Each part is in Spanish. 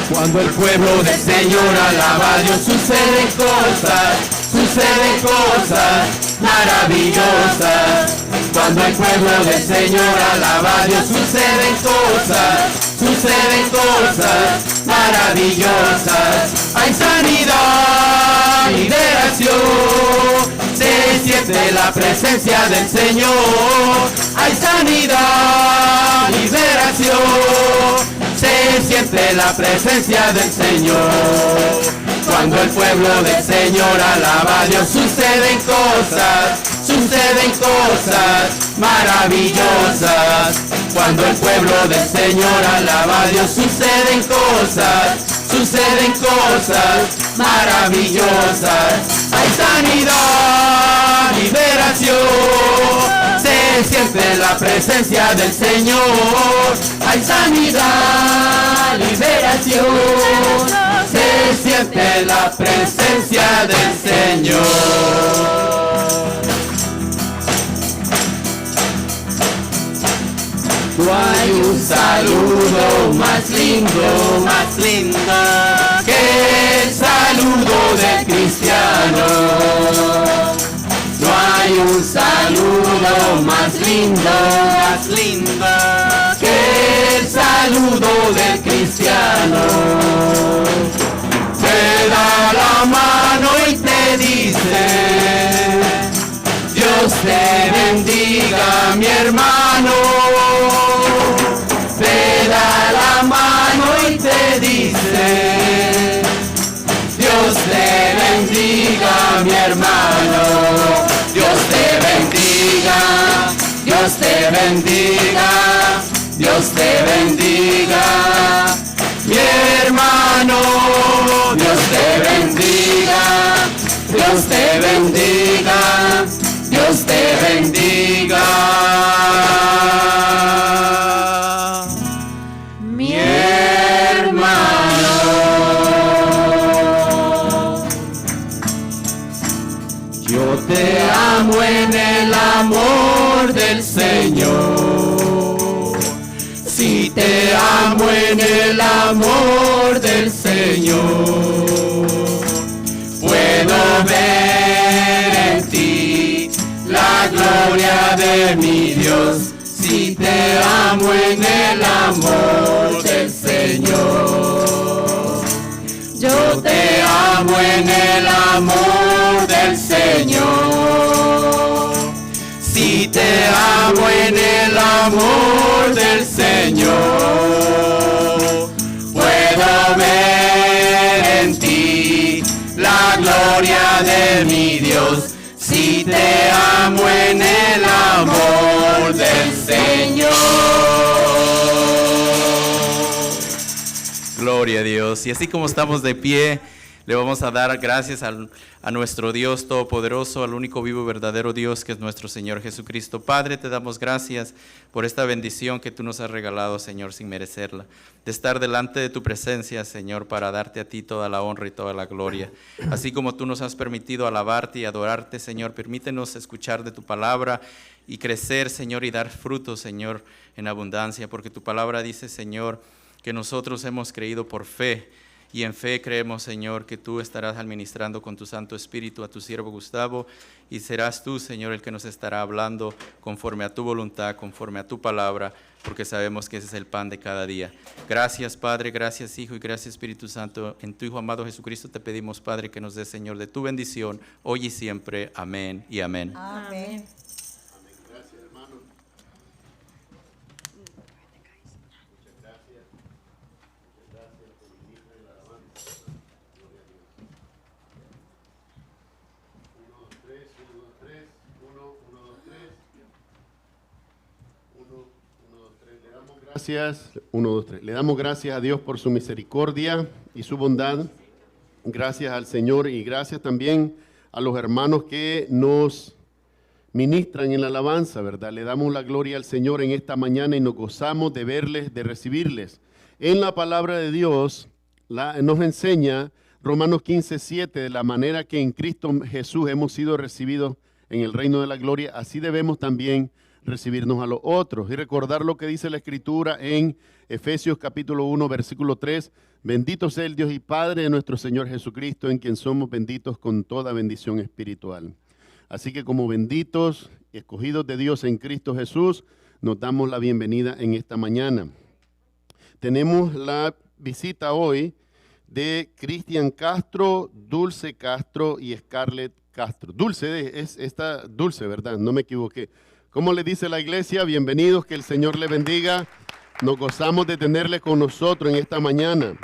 Cuando el pueblo del Señor alaba a Dios, suceden cosas maravillosas. Cuando el pueblo del Señor alaba a Dios, suceden cosas maravillosas. Hay sanidad, liberación, se siente la presencia del Señor. Hay sanidad, liberación, se siente la presencia del Señor. Cuando el pueblo del Señor alaba a Dios, suceden cosas maravillosas. Cuando el pueblo del Señor alaba a Dios, suceden cosas maravillosas. Hay sanidad, liberación, se siente la presencia del Señor. Hay sanidad, liberación, se siente la presencia del Señor. No hay un saludo más lindo que el saludo del cristiano. No hay un saludo más lindo que el saludo del cristiano. Te da la mano y te dice: Dios te bendiga, mi hermano. Te da la mano y te dice: Dios te bendiga, mi hermano. Dios te bendiga, Dios te bendiga, Dios te bendiga, mi hermano. Dios te bendiga, Dios te bendiga, Dios te bendiga, mi hermano. Yo te amo en el amor del Señor. Si te amo en el amor del Señor, puedo ver en ti la gloria de mi Dios. Si te amo en el amor del Señor, yo te amo en el amor del Señor. Si te amo en el amor del Señor, puedo ver en ti la gloria de mi Dios. Si te amo en el amor del Señor. Gloria a Dios. Y así como estamos de pie, le vamos a dar gracias a nuestro Dios Todopoderoso, al único vivo y verdadero Dios que es nuestro Señor Jesucristo. Padre, te damos gracias por esta bendición que tú nos has regalado, Señor, sin merecerla, de estar delante de tu presencia, Señor, para darte a ti toda la honra y toda la gloria. Así como tú nos has permitido alabarte y adorarte, Señor, permítenos escuchar de tu palabra y crecer, Señor, y dar frutos, Señor, en abundancia, porque tu palabra dice, Señor, que nosotros hemos creído por fe. Y en fe creemos, Señor, que tú estarás administrando con tu Santo Espíritu a tu siervo Gustavo, y serás tú, Señor, el que nos estará hablando conforme a tu voluntad, conforme a tu palabra, porque sabemos que ese es el pan de cada día. Gracias, Padre, gracias, Hijo, y gracias, Espíritu Santo. En tu Hijo amado Jesucristo te pedimos, Padre, que nos des, Señor, de tu bendición, hoy y siempre. Amén y amén. Amén. Gracias, hermano. Gracias, 1, 2, 3. Le damos gracias a Dios por su misericordia y su bondad. Gracias al Señor y gracias también a los hermanos que nos ministran en la alabanza, ¿verdad? Le damos la gloria al Señor en esta mañana y nos gozamos de verles, de recibirles. En la palabra de Dios nos enseña Romanos 15:7, de la manera que en Cristo Jesús hemos sido recibidos en el reino de la gloria, así debemos también recibirnos a los otros y recordar lo que dice la Escritura en Efesios capítulo 1, versículo 3. Bendito sea el Dios y Padre de nuestro Señor Jesucristo, en quien somos benditos con toda bendición espiritual. Así que como benditos, escogidos de Dios en Cristo Jesús, nos damos la bienvenida en esta mañana. Tenemos la visita hoy de Cristian Castro, Dulce Castro y Scarlett Castro. Dulce, es esta Dulce, ¿verdad? No me equivoqué. ¿Cómo le dice la iglesia? Bienvenidos, que el Señor le bendiga. Nos gozamos de tenerle con nosotros en esta mañana.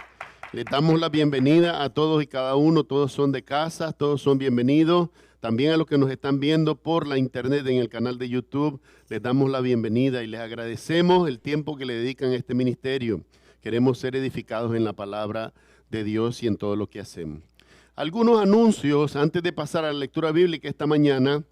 Le damos la bienvenida a todos y cada uno. Todos son de casa, todos son bienvenidos. También a los que nos están viendo por la internet en el canal de YouTube, les damos la bienvenida y les agradecemos el tiempo que le dedican a este ministerio. Queremos ser edificados en la palabra de Dios y en todo lo que hacemos. Algunos anuncios antes de pasar a la lectura bíblica esta mañana.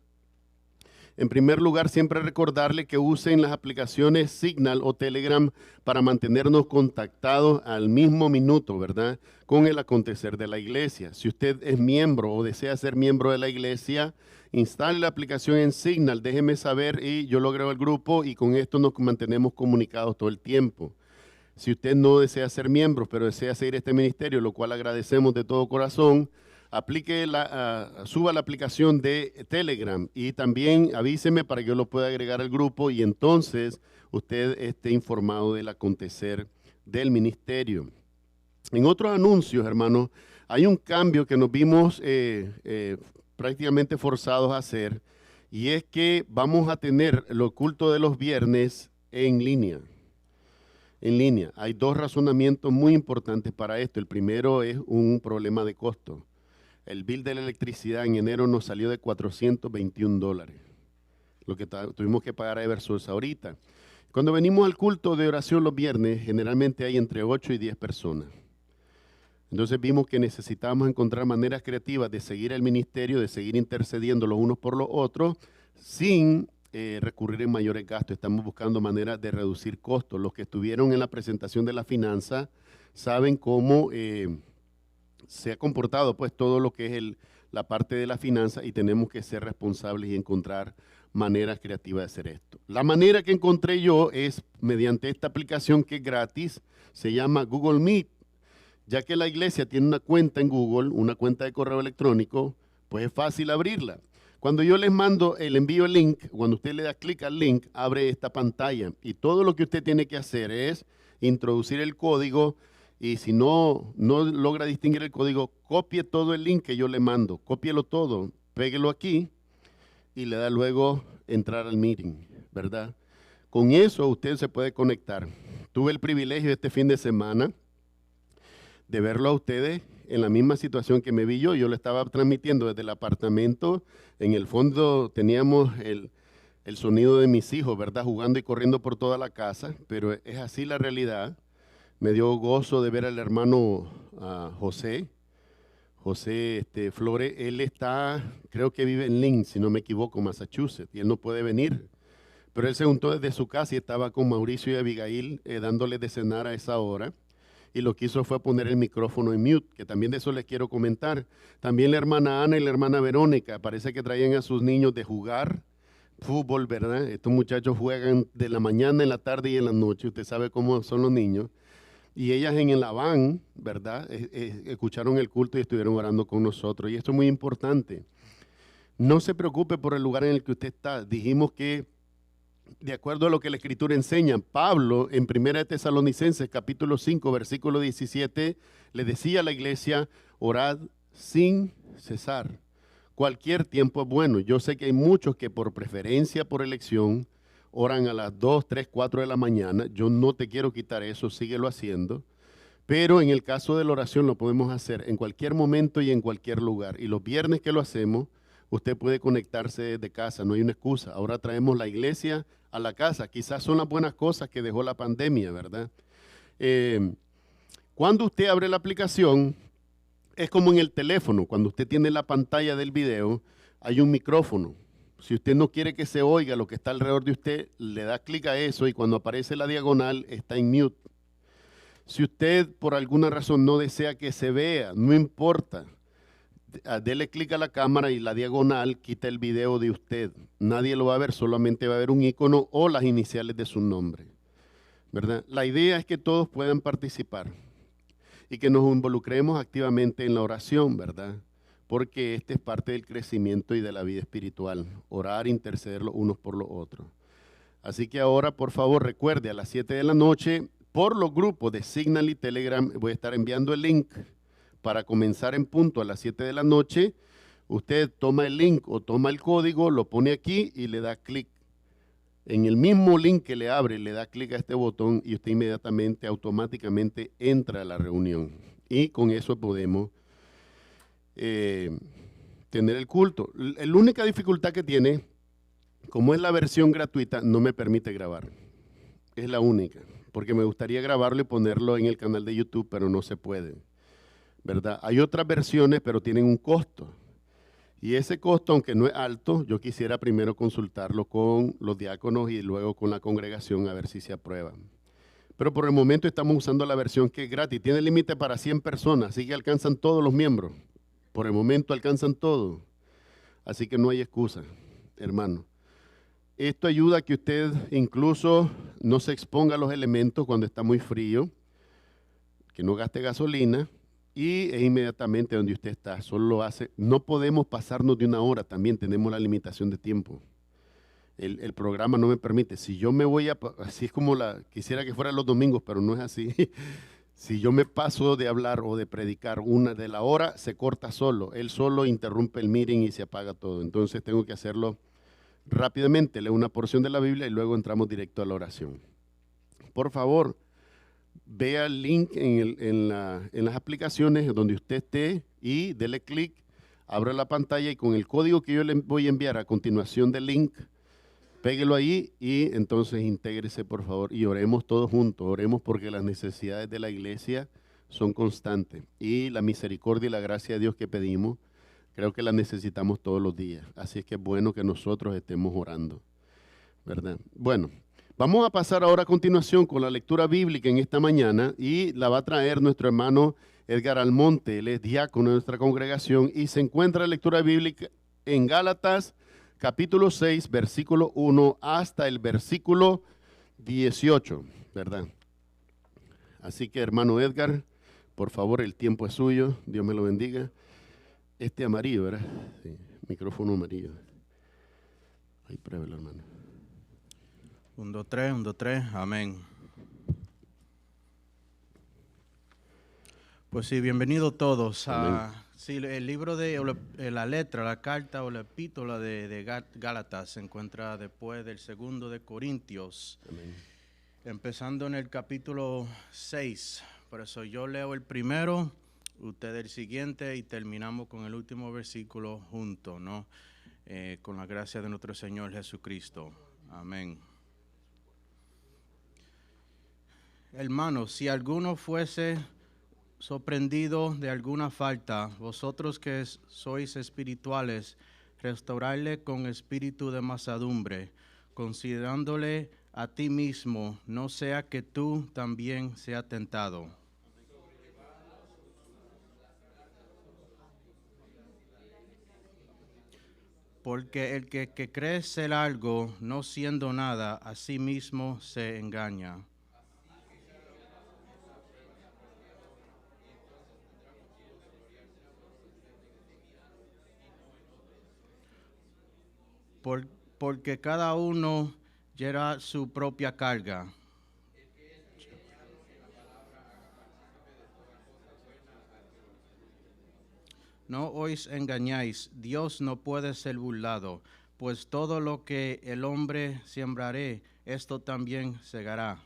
En primer lugar, siempre recordarle que usen las aplicaciones Signal o Telegram para mantenernos contactados al mismo minuto, ¿verdad?, con el acontecer de la iglesia. Si usted es miembro o desea ser miembro de la iglesia, instale la aplicación en Signal, déjeme saber y yo lo agrego al grupo y con esto nos mantenemos comunicados todo el tiempo. Si usted no desea ser miembro, pero desea seguir este ministerio, lo cual agradecemos de todo corazón, suba la aplicación de Telegram y también avíseme para que yo lo pueda agregar al grupo y entonces usted esté informado del acontecer del ministerio. En otros anuncios, hermanos, hay un cambio que nos vimos prácticamente forzados a hacer y es que vamos a tener los cultos de los viernes en línea. En línea. Hay dos razonamientos muy importantes para esto. El primero es un problema de costo. El bill de la electricidad en enero nos salió de $421, lo que tuvimos que pagar a Eversource ahorita. Cuando venimos al culto de oración los viernes, generalmente hay entre 8 y 10 personas. Entonces vimos que necesitábamos encontrar maneras creativas de seguir el ministerio, de seguir intercediendo los unos por los otros, sin recurrir en mayores gastos. Estamos buscando maneras de reducir costos. Los que estuvieron en la presentación de la finanza saben cómo se ha comportado pues todo lo que es la parte de la finanza y tenemos que ser responsables y encontrar maneras creativas de hacer esto. La manera que encontré yo es mediante esta aplicación que es gratis, se llama Google Meet. Ya que la iglesia tiene una cuenta en Google, una cuenta de correo electrónico, pues es fácil abrirla. Cuando yo les mando envío el link, cuando usted le da clic al link, abre esta pantalla y todo lo que usted tiene que hacer es introducir el código. Y si no logra distinguir el código, copie todo el link que yo le mando, cópielo todo, péguelo aquí y le da luego entrar al meeting, ¿verdad? Con eso usted se puede conectar. Tuve el privilegio este fin de semana de verlo a ustedes en la misma situación que me vi yo. Yo lo estaba transmitiendo desde el apartamento. En el fondo teníamos el sonido de mis hijos, ¿verdad? Jugando y corriendo por toda la casa, pero es así la realidad. Me dio gozo de ver al hermano José Flores. Él creo que vive en Lynn, si no me equivoco, Massachusetts, y él no puede venir. Pero él se juntó desde su casa y estaba con Mauricio y Abigail dándole de cenar a esa hora. Y lo que hizo fue poner el micrófono en mute, que también de eso les quiero comentar. También la hermana Ana y la hermana Verónica, parece que traían a sus niños de jugar fútbol, ¿verdad? Estos muchachos juegan de la mañana, en la tarde y en la noche. Usted sabe cómo son los niños. Y ellas en la van, ¿verdad? Escucharon el culto y estuvieron orando con nosotros. Y esto es muy importante. No se preocupe por el lugar en el que usted está. Dijimos que, de acuerdo a lo que la Escritura enseña, Pablo en 1 Tesalonicenses capítulo 5, versículo 17, le decía a la iglesia, orad sin cesar. Cualquier tiempo es bueno. Yo sé que hay muchos que por preferencia, por elección, oran a las 2, 3, 4 de la mañana. Yo no te quiero quitar eso, síguelo haciendo. Pero en el caso de la oración lo podemos hacer en cualquier momento y en cualquier lugar. Y los viernes que lo hacemos, usted puede conectarse desde casa, no hay una excusa. Ahora traemos la iglesia a la casa. Quizás son las buenas cosas que dejó la pandemia, ¿verdad? Cuando usted abre la aplicación, es como en el teléfono. Cuando usted tiene la pantalla del video, hay un micrófono. Si usted no quiere que se oiga lo que está alrededor de usted, le da clic a eso y cuando aparece la diagonal está en mute. Si usted por alguna razón no desea que se vea, no importa. dele clic a la cámara y la diagonal quita el video de usted. Nadie lo va a ver, solamente va a ver un icono o las iniciales de su nombre, ¿verdad? La idea es que todos puedan participar y que nos involucremos activamente en la oración, ¿verdad? Porque este es parte del crecimiento y de la vida espiritual. Orar, interceder los unos por los otros. Así que ahora, por favor, recuerde, a las 7 de la noche, por los grupos de Signal y Telegram, voy a estar enviando el link para comenzar en punto a las 7 de la noche. Usted toma el link o toma el código, lo pone aquí y le da clic. En el mismo link que le abre, le da clic a este botón y usted inmediatamente, automáticamente entra a la reunión. Y con eso podemos tener el culto. La única dificultad que tiene, como es la versión gratuita, no me permite grabar. Es la única, porque me gustaría grabarlo y ponerlo en el canal de YouTube, pero no se puede, ¿verdad? Hay otras versiones, pero tienen un costo. Y ese costo, aunque no es alto, yo quisiera primero consultarlo con los diáconos y luego con la congregación a ver si se aprueba. Pero por el momento estamos usando la versión que es gratis. Tiene límite para 100 personas, así que alcanzan todos los miembros. Por el momento alcanzan todos. Así que no hay excusa, hermano. Esto ayuda a que usted incluso no se exponga a los elementos cuando está muy frío, que no gaste gasolina y es inmediatamente donde usted está. Solo lo hace. No podemos pasarnos de 1 hora, también tenemos la limitación de tiempo. El programa no me permite. Si yo me voy así es como quisiera que fuera los domingos, pero no es así. Si yo me paso de hablar o de predicar una de la hora, se corta solo. Él solo interrumpe el meeting y se apaga todo. Entonces tengo que hacerlo rápidamente. Leo una porción de la Biblia y luego entramos directo a la oración. Por favor, vea el link en las aplicaciones donde usted esté y dele clic, abra la pantalla y con el código que yo le voy a enviar a continuación del link, péguelo ahí y entonces intégrese, por favor, y oremos todos juntos. Oremos porque las necesidades de la iglesia son constantes y la misericordia y la gracia de Dios que pedimos, creo que la necesitamos todos los días. Así es que es bueno que nosotros estemos orando, ¿verdad? Bueno, vamos a pasar ahora a continuación con la lectura bíblica en esta mañana y la va a traer nuestro hermano Edgar Almonte. Él es diácono de nuestra congregación y se encuentra la lectura bíblica en Gálatas, capítulo 6, versículo 1 hasta el versículo 18, ¿verdad? Así que, hermano Edgar, por favor, el tiempo es suyo. Dios me lo bendiga. Este amarillo, ¿verdad? Sí, micrófono amarillo. Ahí, pruébelo, hermano. 1, 2, 3, 1, 2, 3, amén. Pues sí, bienvenidos todos a sí, el libro de la letra, la carta o la epístola de Gálatas se encuentra después del 2 de Corintios, amén, empezando en el capítulo 6. Por eso yo leo el primero, usted el siguiente y terminamos con el último versículo juntos, ¿no? Con la gracia de nuestro Señor Jesucristo. Amén. Hermanos, si alguno fuese sorprendido de alguna falta, vosotros que sois espirituales, restauradle con espíritu de mansedumbre, considerándole a ti mismo, no sea que tú también seas tentado. Porque el que cree ser algo, no siendo nada, a sí mismo se engaña. Porque cada uno lleva su propia carga. No os engañáis, Dios no puede ser burlado, pues todo lo que el hombre sembraré, esto también segará.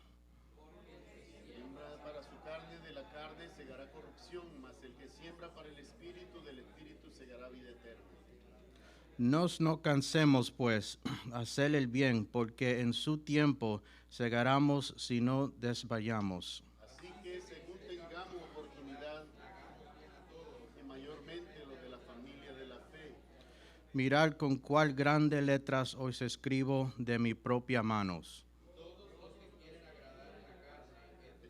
Siembra para su carne, de la carne segará corrupción, mas el que siembra para el espíritu, del espíritu segará vida eterna. No cansemos, pues, hacer el bien, porque en su tiempo segaremos si no desmayamos. Así que según tengamos oportunidad, y mayormente los de la familia de la fe, mirad con cuál grandes letras os escribo de mi propia manos.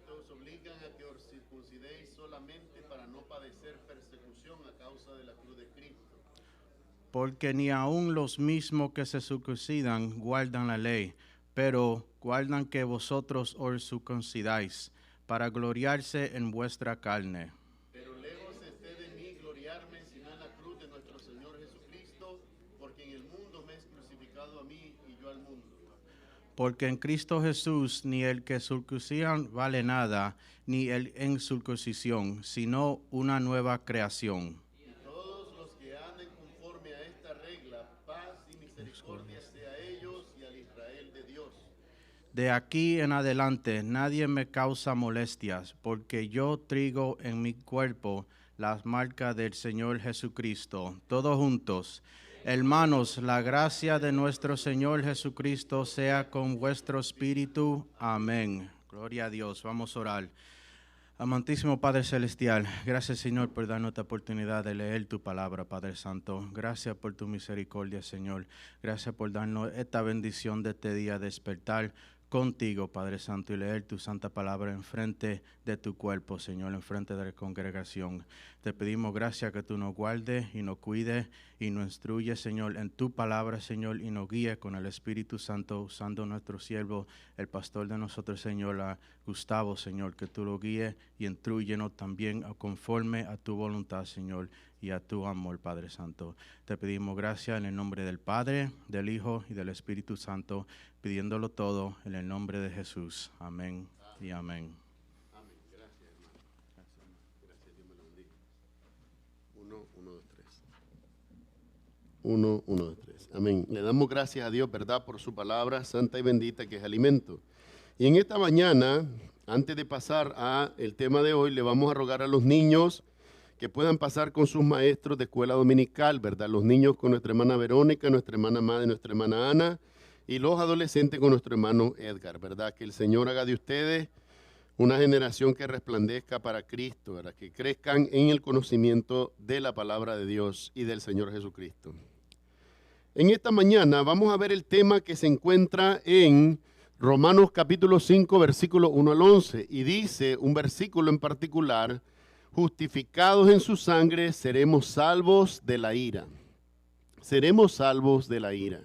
estos obligan a que os circuncidéis solamente para no padecer persecución a causa de la cruz de Cristo. Porque ni aun los mismos que se circuncidan guardan la ley, pero guardan que vosotros os circuncidáis, para gloriarse en vuestra carne. Pero lejos esté de mí gloriarme, sino en la cruz de nuestro Señor Jesucristo, porque en el mundo me es crucificado a mí y yo al mundo. Porque en Cristo Jesús ni el que circuncidan vale nada, ni el en circuncisión, sino una nueva creación. Y todos los que anden conforme a esta regla, paz y misericordia sea a ellos y al Israel de Dios. De aquí en adelante nadie me causa molestias, porque yo trigo en mi cuerpo las marcas del Señor Jesucristo. Todos juntos. Hermanos, la gracia de nuestro Señor Jesucristo sea con vuestro espíritu. Amén. Gloria a Dios. Vamos a orar. Amantísimo Padre Celestial, gracias Señor por darnos esta oportunidad de leer tu palabra, Padre Santo. Gracias por tu misericordia, Señor. Gracias por darnos esta bendición de este día, despertar contigo, Padre Santo, y leer tu santa palabra enfrente de tu cuerpo, Señor, enfrente de la congregación. Te pedimos gracias que tú nos guardes y nos cuides y nos instruyes, Señor, en tu palabra, Señor, y nos guíes con el Espíritu Santo, usando nuestro siervo, el pastor de nosotros, Señor, a Gustavo, Señor, que tú lo guíes y instruyenos también conforme a tu voluntad, Señor, y a tu amor, Padre Santo. Te pedimos gracias en el nombre del Padre, del Hijo y del Espíritu Santo, pidiéndolo todo en el nombre de Jesús. Amén y amén. Amén. Gracias, hermano. Gracias, Dios me lo bendiga. 1, 2, 3. 1, 2, 3. Amén. Le damos gracias a Dios, ¿verdad?, por su palabra santa y bendita que es alimento. Y en esta mañana, antes de pasar a el tema de hoy, le vamos a rogar a los niños que puedan pasar con sus maestros de escuela dominical, ¿verdad? Los niños con nuestra hermana Verónica, nuestra hermana Madre, nuestra hermana Ana, y los adolescentes con nuestro hermano Edgar, ¿verdad? Que el Señor haga de ustedes una generación que resplandezca para Cristo, ¿verdad? Que crezcan en el conocimiento de la palabra de Dios y del Señor Jesucristo. En esta mañana vamos a ver el tema que se encuentra en Romanos capítulo 5, versículo 1 al 11, y dice un versículo en particular: justificados en su sangre, seremos salvos de la ira. Seremos salvos de la ira.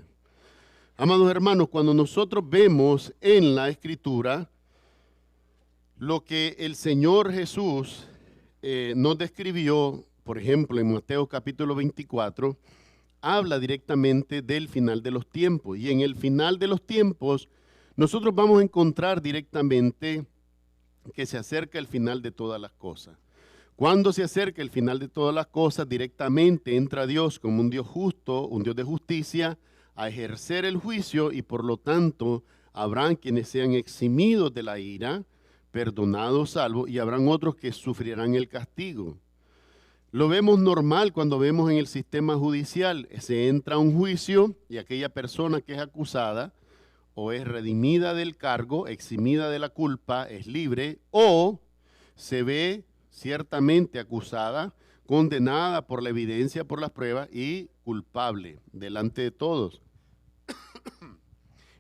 Amados hermanos, cuando nosotros vemos en la Escritura lo que el Señor Jesús nos describió, por ejemplo, en Mateo capítulo 24, habla directamente del final de los tiempos. Y en el final de los tiempos, nosotros vamos a encontrar directamente que se acerca el final de todas las cosas. Cuando se acerca el final de todas las cosas, directamente entra Dios como un Dios justo, un Dios de justicia, a ejercer el juicio, y por lo tanto habrán quienes sean eximidos de la ira, perdonados, salvos, y habrán otros que sufrirán el castigo. Lo vemos normal cuando vemos en el sistema judicial. Se entra a un juicio y aquella persona que es acusada o es redimida del cargo, eximida de la culpa, es libre, o se ve ciertamente acusada, condenada por la evidencia, por las pruebas, y culpable delante de todos.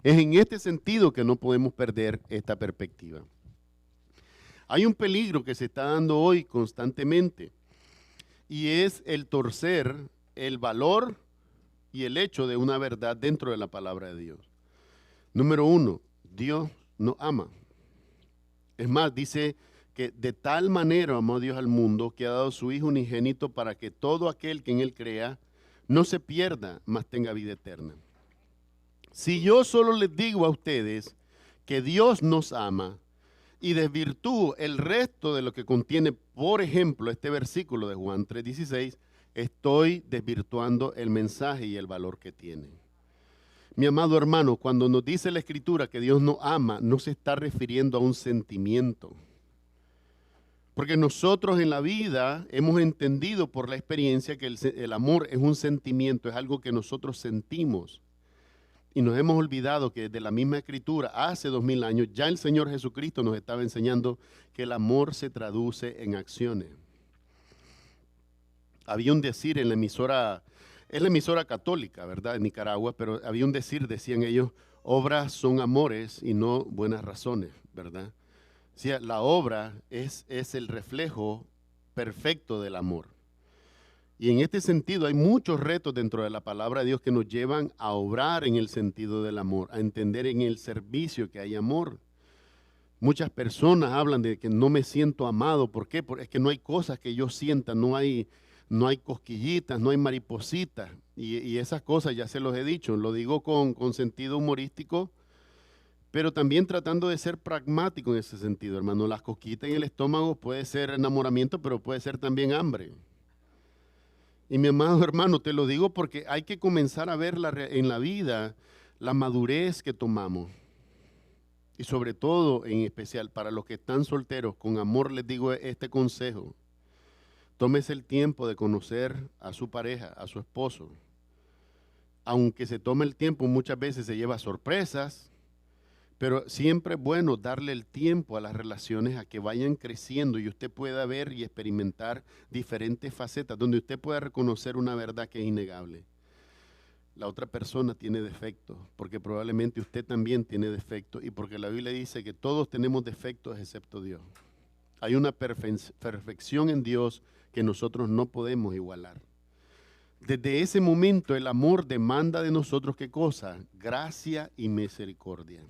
Es en este sentido que no podemos perder esta perspectiva. Hay un peligro que se está dando hoy constantemente, y es el torcer el valor y el hecho de una verdad dentro de la palabra de Dios. Número 1, Dios nos ama. Es más, dice que de tal manera amó Dios al mundo que ha dado su Hijo unigénito para que todo aquel que en Él crea no se pierda, mas tenga vida eterna. Si yo solo les digo a ustedes que Dios nos ama y desvirtúo el resto de lo que contiene, por ejemplo, este versículo de Juan 3:16, estoy desvirtuando el mensaje y el valor que tiene. Mi amado hermano, cuando nos dice la Escritura que Dios nos ama, no se está refiriendo a un sentimiento. Porque nosotros en la vida hemos entendido por la experiencia que el amor es un sentimiento, es algo que nosotros sentimos. Y nos hemos olvidado que desde la misma Escritura, hace 2000 años, ya el Señor Jesucristo nos estaba enseñando que el amor se traduce en acciones. Había un decir en la emisora, es la emisora católica, ¿verdad?, en Nicaragua, pero había un decir, decían ellos: obras son amores y no buenas razones, ¿verdad? O sea, la obra es el reflejo perfecto del amor. Y en este sentido hay muchos retos dentro de la palabra de Dios que nos llevan a obrar en el sentido del amor, a entender en el servicio que hay amor. Muchas personas hablan de que no me siento amado. ¿Por qué? Porque es que no hay cosas que yo sienta, no hay cosquillitas, no hay maripositas. Y esas cosas ya se los he dicho, lo digo con sentido humorístico, pero también tratando de ser pragmático en ese sentido, hermano. Las cosquillitas en el estómago puede ser enamoramiento, pero puede ser también hambre. Y mi amado hermano, te lo digo porque hay que comenzar a ver en la vida la madurez que tomamos. Y sobre todo, en especial, para los que están solteros, con amor les digo este consejo. Tómese el tiempo de conocer a su pareja, a su esposo. Aunque se tome el tiempo, muchas veces se lleva sorpresas, pero siempre es bueno darle el tiempo a las relaciones a que vayan creciendo y usted pueda ver y experimentar diferentes facetas, donde usted pueda reconocer una verdad que es innegable. La otra persona tiene defectos, porque probablemente usted también tiene defectos y porque la Biblia dice que todos tenemos defectos excepto Dios. Hay una perfección en Dios que nosotros no podemos igualar. Desde ese momento el amor demanda de nosotros ¿qué cosa? Gracia y misericordia.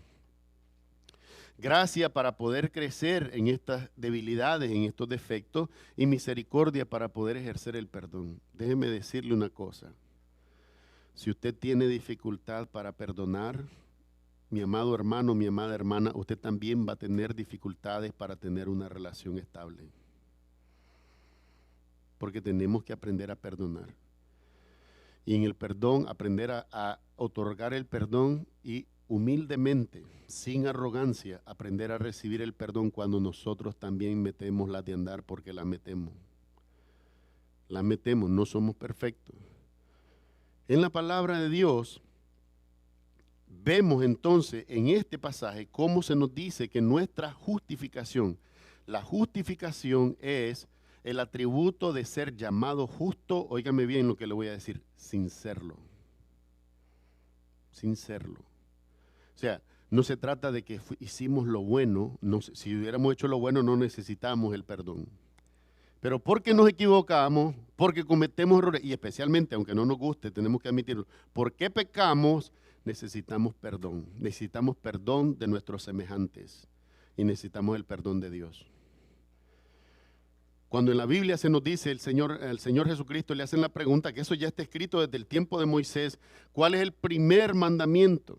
Gracia para poder crecer en estas debilidades, en estos defectos, y misericordia para poder ejercer el perdón. Déjeme decirle una cosa. Si usted tiene dificultad para perdonar, mi amado hermano, mi amada hermana, usted también va a tener dificultades para tener una relación estable. Porque tenemos que aprender a perdonar. Y en el perdón, aprender a otorgar el perdón y humildemente, sin arrogancia, aprender a recibir el perdón cuando nosotros también metemos la de andar, porque la metemos. La metemos, no somos perfectos. En la palabra de Dios, vemos entonces en este pasaje cómo se nos dice que nuestra justificación, la justificación es el atributo de ser llamado justo, óigame bien lo que le voy a decir, sin serlo. Sin serlo. O sea, no se trata de que hicimos lo bueno, no, si hubiéramos hecho lo bueno no necesitamos el perdón. Pero porque nos equivocamos, porque cometemos errores, y especialmente, aunque no nos guste, tenemos que admitirlo, porque pecamos, necesitamos perdón de nuestros semejantes y necesitamos el perdón de Dios. Cuando en la Biblia se nos dice, el Señor Jesucristo le hacen la pregunta, que eso ya está escrito desde el tiempo de Moisés, ¿cuál es el primer mandamiento?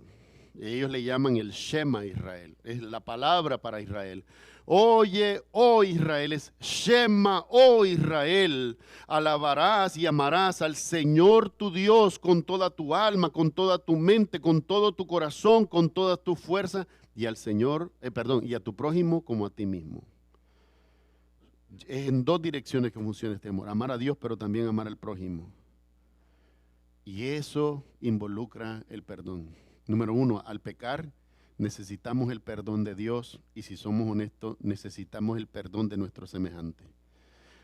Ellos le llaman el Shema Israel, es la palabra para Israel. Oye, oh Israel, es Shema, oh Israel, alabarás y amarás al Señor tu Dios con toda tu alma, con toda tu mente, con todo tu corazón, con toda tu fuerza, y al Señor, y a tu prójimo como a ti mismo. Es en dos direcciones que funciona este amor, amar a Dios, pero también amar al prójimo. Y eso involucra el perdón. Número uno, al pecar necesitamos el perdón de Dios y si somos honestos necesitamos el perdón de nuestro semejante.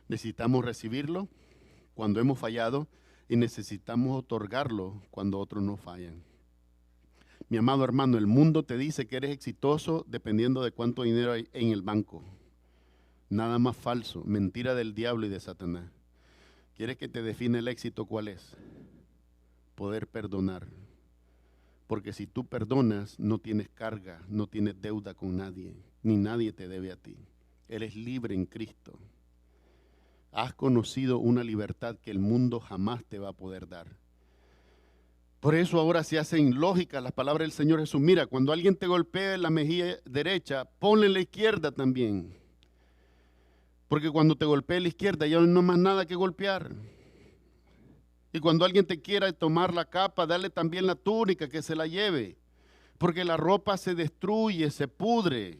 Necesitamos recibirlo cuando hemos fallado y necesitamos otorgarlo cuando otros nos fallan. Mi amado hermano, el mundo te dice que eres exitoso dependiendo de cuánto dinero hay en el banco. Nada más falso, mentira del diablo y de Satanás. ¿Quieres que te define el éxito? ¿Cuál es? Poder perdonar. Porque si tú perdonas, no tienes carga, no tienes deuda con nadie, ni nadie te debe a ti. Eres libre en Cristo. Has conocido una libertad que el mundo jamás te va a poder dar. Por eso ahora se hacen lógicas las palabras del Señor Jesús. Mira, cuando alguien te golpea en la mejilla derecha, ponle en la izquierda también. Porque cuando te golpea en la izquierda ya no hay más nada que golpear. Y cuando alguien te quiera tomar la capa, dale también la túnica, que se la lleve. Porque la ropa se destruye, se pudre.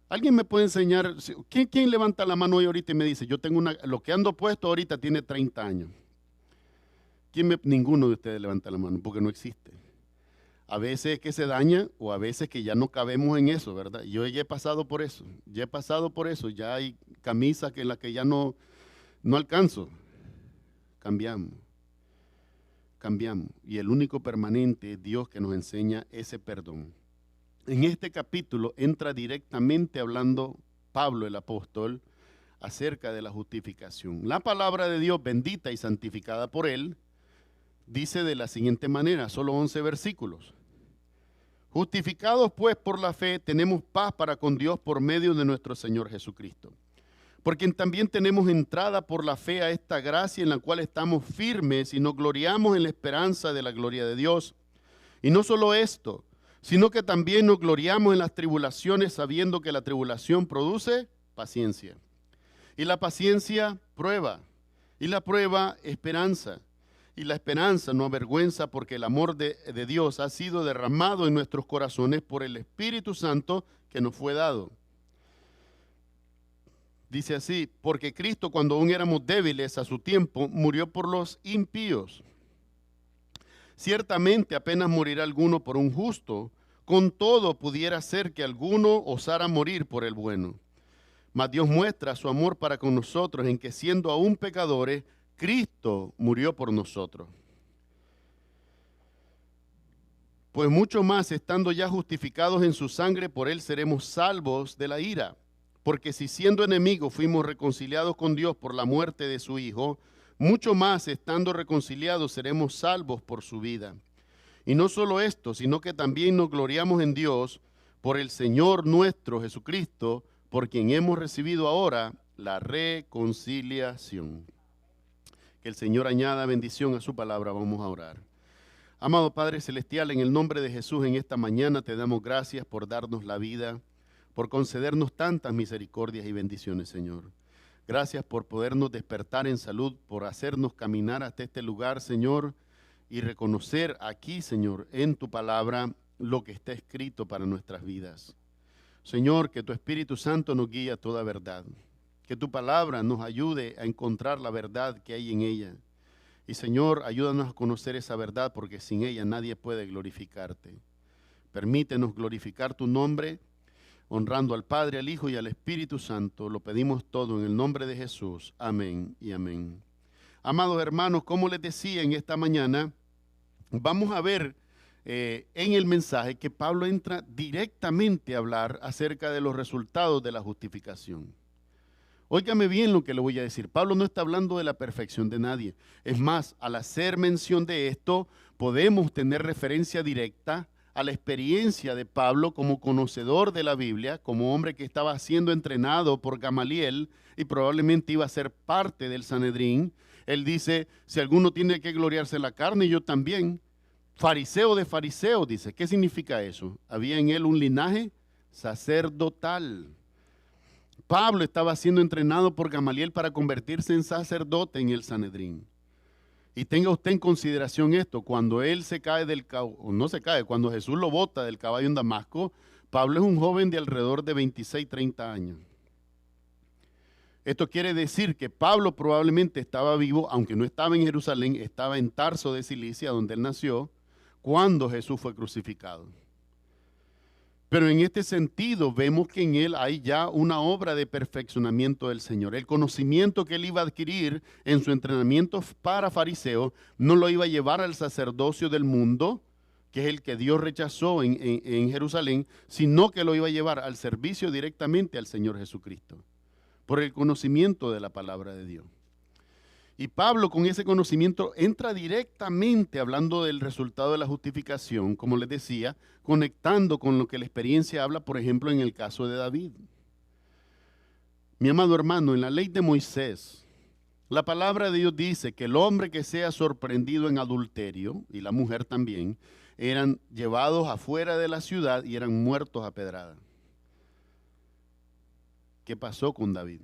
¿Alguien me puede enseñar? ¿Quién levanta la mano hoy ahorita y me dice, yo tengo lo que ando puesto ahorita tiene 30 años? Ninguno de ustedes levanta la mano, porque no existe. A veces es que se daña o a veces que ya no cabemos en eso, ¿verdad? Yo ya he pasado por eso, ya hay camisas en las que ya no alcanzo. Cambiamos. Y el único permanente es Dios que nos enseña ese perdón. en este capítulo entra directamente hablando Pablo el apóstol acerca de la justificación. La palabra de Dios, bendita y santificada por él, dice de la siguiente manera, solo 11 versículos. Justificados pues por la fe, tenemos paz para con Dios por medio de nuestro Señor Jesucristo. Por quien también tenemos entrada por la fe a esta gracia en la cual estamos firmes y nos gloriamos en la esperanza de la gloria de Dios. Y no solo esto, sino que también nos gloriamos en las tribulaciones, sabiendo que la tribulación produce paciencia. Y la paciencia, prueba. Y la prueba, esperanza. Y la esperanza no avergüenza, porque el amor de Dios ha sido derramado en nuestros corazones por el Espíritu Santo que nos fue dado. Dice así, porque Cristo, cuando aún éramos débiles a su tiempo, murió por los impíos. Ciertamente apenas morirá alguno por un justo, con todo pudiera ser que alguno osara morir por el bueno. Mas Dios muestra su amor para con nosotros en que, siendo aún pecadores, Cristo murió por nosotros. Pues mucho más, estando ya justificados en su sangre, por él seremos salvos de la ira. Porque si siendo enemigos fuimos reconciliados con Dios por la muerte de su Hijo, mucho más, estando reconciliados, seremos salvos por su vida. Y no solo esto, sino que también nos gloriamos en Dios por el Señor nuestro Jesucristo, por quien hemos recibido ahora la reconciliación. Que el Señor añada bendición a su palabra. Vamos a orar. Amado Padre Celestial, en el nombre de Jesús, en esta mañana te damos gracias por darnos la vida, por concedernos tantas misericordias y bendiciones, Señor. Gracias por podernos despertar en salud, por hacernos caminar hasta este lugar, Señor, y reconocer aquí, Señor, en tu palabra lo que está escrito para nuestras vidas. Señor, que tu Espíritu Santo nos guíe a toda verdad, que tu palabra nos ayude a encontrar la verdad que hay en ella. Y Señor, ayúdanos a conocer esa verdad, porque sin ella nadie puede glorificarte. Permítenos glorificar tu nombre, honrando al Padre, al Hijo y al Espíritu Santo. Lo pedimos todo en el nombre de Jesús. Amén y amén. Amados hermanos, como les decía en esta mañana, vamos a ver en el mensaje que Pablo entra directamente a hablar acerca de los resultados de la justificación. Óigame bien lo que le voy a decir. Pablo no está hablando de la perfección de nadie. Es más, al hacer mención de esto, podemos tener referencia directa a la experiencia de Pablo como conocedor de la Biblia, como hombre que estaba siendo entrenado por Gamaliel y probablemente iba a ser parte del Sanedrín. Él dice, si alguno tiene que gloriarse en la carne, yo también. Fariseo de fariseos, dice. ¿Qué significa eso? Había en él un linaje sacerdotal. Pablo estaba siendo entrenado por Gamaliel para convertirse en sacerdote en el Sanedrín. Y tenga usted en consideración esto, cuando él se cae del caballo, o no se cae, cuando Jesús lo bota del caballo en Damasco, Pablo es un joven de alrededor de 26, 30 años. Esto quiere decir que Pablo probablemente estaba vivo, aunque no estaba en Jerusalén, estaba en Tarso de Cilicia, donde él nació, cuando Jesús fue crucificado. Pero en este sentido vemos que en él hay ya una obra de perfeccionamiento del Señor. El conocimiento que él iba a adquirir en su entrenamiento para fariseo no lo iba a llevar al sacerdocio del mundo, que es el que Dios rechazó en Jerusalén, sino que lo iba a llevar al servicio directamente al Señor Jesucristo, por el conocimiento de la palabra de Dios. Y Pablo, con ese conocimiento, entra directamente hablando del resultado de la justificación, como les decía, conectando con lo que la experiencia habla, por ejemplo, en el caso de David. Mi amado hermano, en la ley de Moisés, la palabra de Dios dice que el hombre que sea sorprendido en adulterio, y la mujer también, eran llevados afuera de la ciudad y eran muertos a pedrada. ¿Qué pasó con David?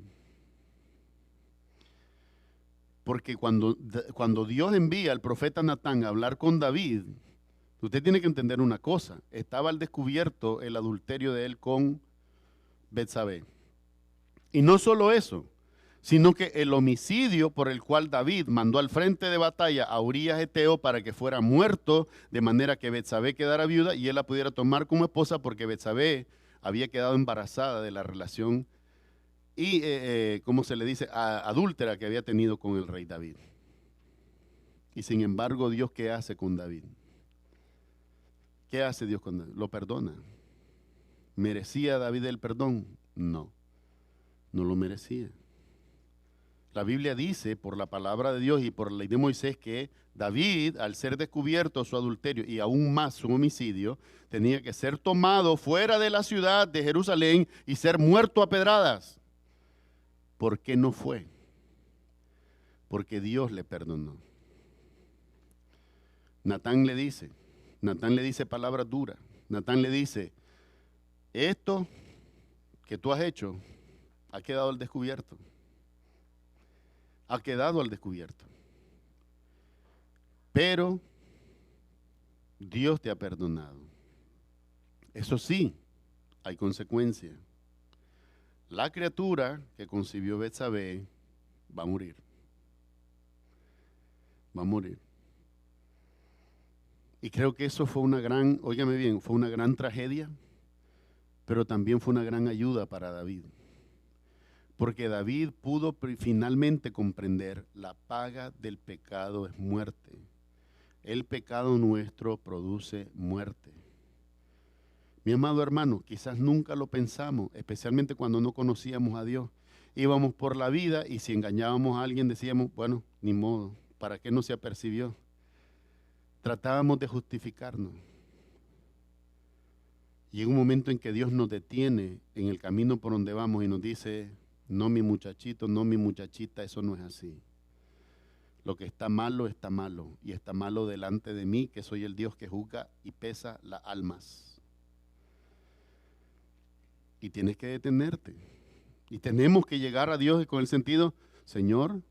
Porque cuando Dios envía al profeta Natán a hablar con David, usted tiene que entender una cosa. Estaba al descubierto el adulterio de él con Betsabé. Y no solo eso, sino que el homicidio por el cual David mandó al frente de batalla a Urías Eteo para que fuera muerto, de manera que Betsabé quedara viuda y él la pudiera tomar como esposa, porque Betsabé había quedado embarazada de la relación y, ¿cómo se le dice?, adúltera que había tenido con el rey David. Y sin embargo, ¿Dios qué hace con David? ¿Qué hace Dios con David? Lo perdona. ¿Merecía David el perdón? No, no lo merecía. La Biblia dice, por la palabra de Dios y por la ley de Moisés, que David, al ser descubierto su adulterio y aún más su homicidio, tenía que ser tomado fuera de la ciudad de Jerusalén y ser muerto a pedradas. ¿Por qué no fue? Porque Dios le perdonó. Natán le dice palabras duras. Natán le dice, esto que tú has hecho ha quedado al descubierto. Ha quedado al descubierto. Pero Dios te ha perdonado. Eso sí, hay consecuencia. La criatura que concibió Betsabé va a morir. Va a morir. Y creo que eso fue una gran, óigame bien, fue una gran tragedia, pero también fue una gran ayuda para David. Porque David pudo finalmente comprender, la paga del pecado es muerte. El pecado nuestro produce muerte. Mi amado hermano, quizás nunca lo pensamos, especialmente cuando no conocíamos a Dios. Íbamos por la vida y si engañábamos a alguien decíamos, bueno, ni modo, ¿para qué no se apercibió? Tratábamos de justificarnos. Llega un momento en que Dios nos detiene en el camino por donde vamos y nos dice, no mi muchachito, no mi muchachita, eso no es así. Lo que está malo y está malo delante de mí, que soy el Dios que juzga y pesa las almas. Y tienes que detenerte. Y tenemos que llegar a Dios con el sentido, Señor,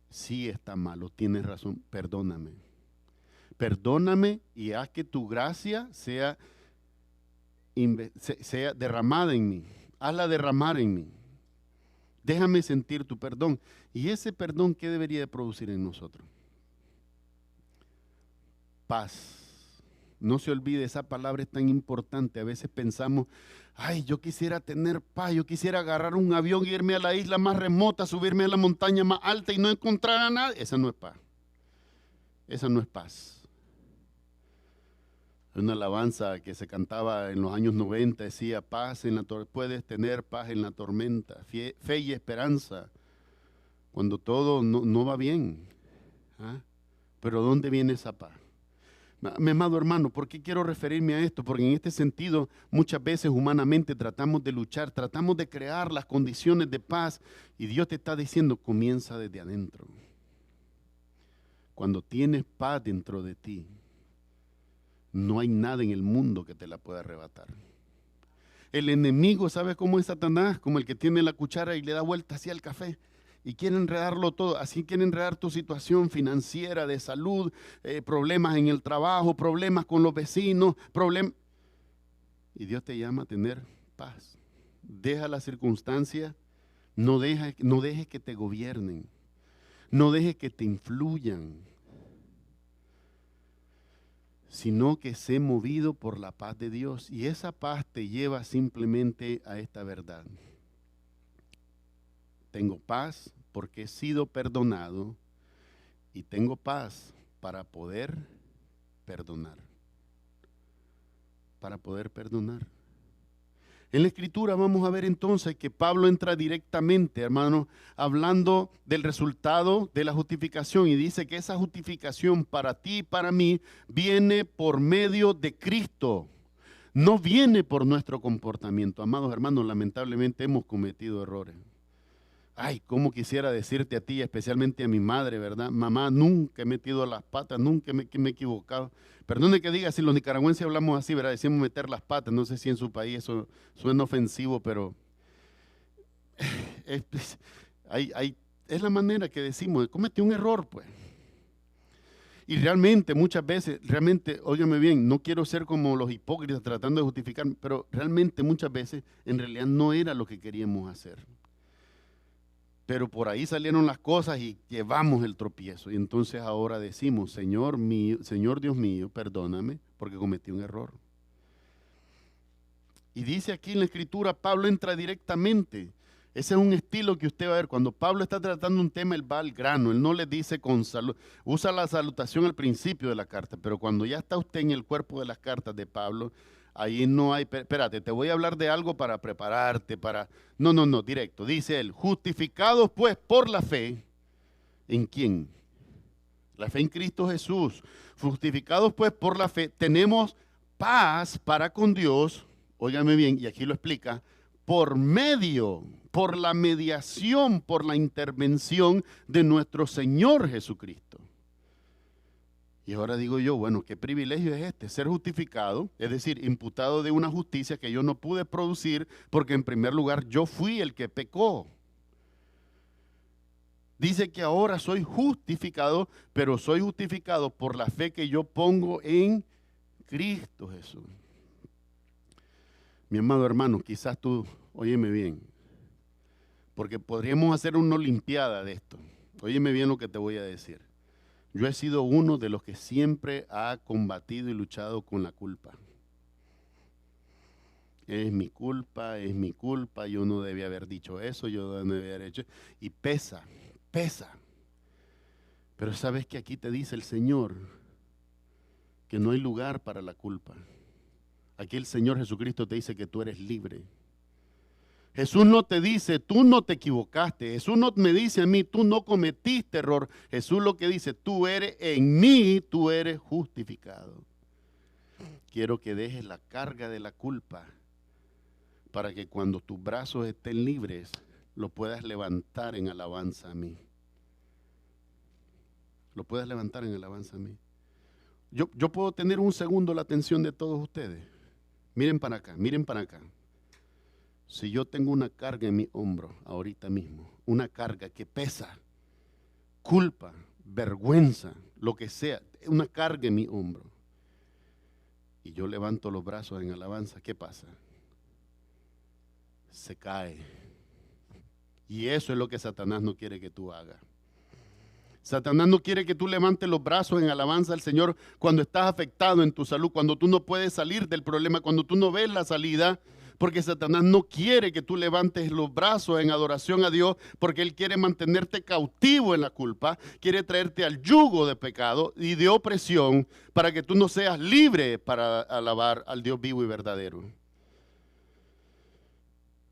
sí está malo, tienes razón, perdóname. Perdóname y haz que tu gracia sea derramada en mí. Hazla derramar en mí. Déjame sentir tu perdón. ¿Y ese perdón qué debería de producir en nosotros? Paz. No se olvide, esa palabra es tan importante. A veces pensamos, ay, yo quisiera tener paz, yo quisiera agarrar un avión, irme a la isla más remota, subirme a la montaña más alta y no encontrar a nadie. Esa no es paz. Esa no es paz. Una alabanza que se cantaba en los años 90 decía, paz en la puedes tener paz en la tormenta, fe y esperanza, cuando todo no va bien. ¿Ah? Pero ¿dónde viene esa paz? Mi amado hermano, ¿por qué quiero referirme a esto? Porque en este sentido, muchas veces humanamente tratamos de luchar, tratamos de crear las condiciones de paz y Dios te está diciendo, comienza desde adentro. Cuando tienes paz dentro de ti, no hay nada en el mundo que te la pueda arrebatar. El enemigo, ¿sabes cómo es Satanás? Como el que tiene la cuchara y le da vuelta hacia el café. Y quiere enredarlo todo. Así quiere enredar tu situación financiera, de salud, problemas en el trabajo, problemas con los vecinos, Y Dios te llama a tener paz. Deja las circunstancias, no dejes que te gobiernen. No dejes que te influyan, sino que sé movido por la paz de Dios. Y esa paz te lleva simplemente a esta verdad. Tengo paz porque he sido perdonado y tengo paz para poder perdonar. Para poder perdonar. En la Escritura vamos a ver entonces que Pablo entra directamente, hermano, hablando del resultado de la justificación y dice que esa justificación para ti y para mí viene por medio de Cristo, no viene por nuestro comportamiento. Amados hermanos, lamentablemente hemos cometido errores. Ay, cómo quisiera decirte a ti, especialmente a mi madre, ¿verdad? Mamá, nunca he metido las patas, nunca me he equivocado. Perdone que diga, si los nicaragüenses hablamos así, ¿verdad? Decimos meter las patas, no sé si en su país eso suena ofensivo, pero es la manera que decimos, comete un error, pues. Y realmente, muchas veces, óigame bien, no quiero ser como los hipócritas tratando de justificar, pero realmente muchas veces, en realidad no era lo que queríamos hacer. Pero por ahí salieron las cosas y llevamos el tropiezo. Y entonces ahora decimos, Señor Dios mío, perdóname porque cometí un error. Y dice aquí en la Escritura, Pablo entra directamente. Ese es un estilo que usted va a ver. Cuando Pablo está tratando un tema, él va al grano. Él no le dice con salud. Usa la salutación al principio de la carta. Pero cuando ya está usted en el cuerpo de las cartas de Pablo, Ahí no hay, espérate, te voy a hablar de algo para prepararte, para... No, directo. Dice él, justificados pues por la fe, ¿en quién? La fe en Cristo Jesús. Justificados pues por la fe, tenemos paz para con Dios, óigame bien, y aquí lo explica, por la mediación, por la intervención de nuestro Señor Jesucristo. Y ahora digo yo, bueno, ¿qué privilegio es este? Ser justificado, es decir, imputado de una justicia que yo no pude producir porque en primer lugar yo fui el que pecó. Dice que ahora soy justificado, pero soy justificado por la fe que yo pongo en Cristo Jesús. Mi amado hermano, quizás tú, óyeme bien, porque podríamos hacer una olimpiada de esto. Óyeme bien lo que te voy a decir. Yo he sido uno de los que siempre ha combatido y luchado con la culpa. Es mi culpa, yo no debía haber dicho eso, yo no debía haber hecho. Y pesa. Pero sabes que aquí te dice el Señor que no hay lugar para la culpa. Aquí el Señor Jesucristo te dice que tú eres libre. Jesús no te dice, tú no te equivocaste. Jesús no me dice a mí, tú no cometiste error. Jesús lo que dice, tú eres en mí, tú eres justificado. Quiero que dejes la carga de la culpa para que cuando tus brazos estén libres, lo puedas levantar en alabanza a mí. Lo puedas levantar en alabanza a mí. Yo puedo tener un segundo la atención de todos ustedes. Miren para acá, miren para acá. Si yo tengo una carga en mi hombro ahorita mismo, una carga que pesa, culpa, vergüenza, lo que sea, una carga en mi hombro, y yo levanto los brazos en alabanza, ¿qué pasa? Se cae. Y eso es lo que Satanás no quiere que tú hagas. Satanás no quiere que tú levantes los brazos en alabanza al Señor cuando estás afectado en tu salud, cuando tú no puedes salir del problema, cuando tú no ves la salida, porque Satanás no quiere que tú levantes los brazos en adoración a Dios, porque Él quiere mantenerte cautivo en la culpa, quiere traerte al yugo de pecado y de opresión para que tú no seas libre para alabar al Dios vivo y verdadero.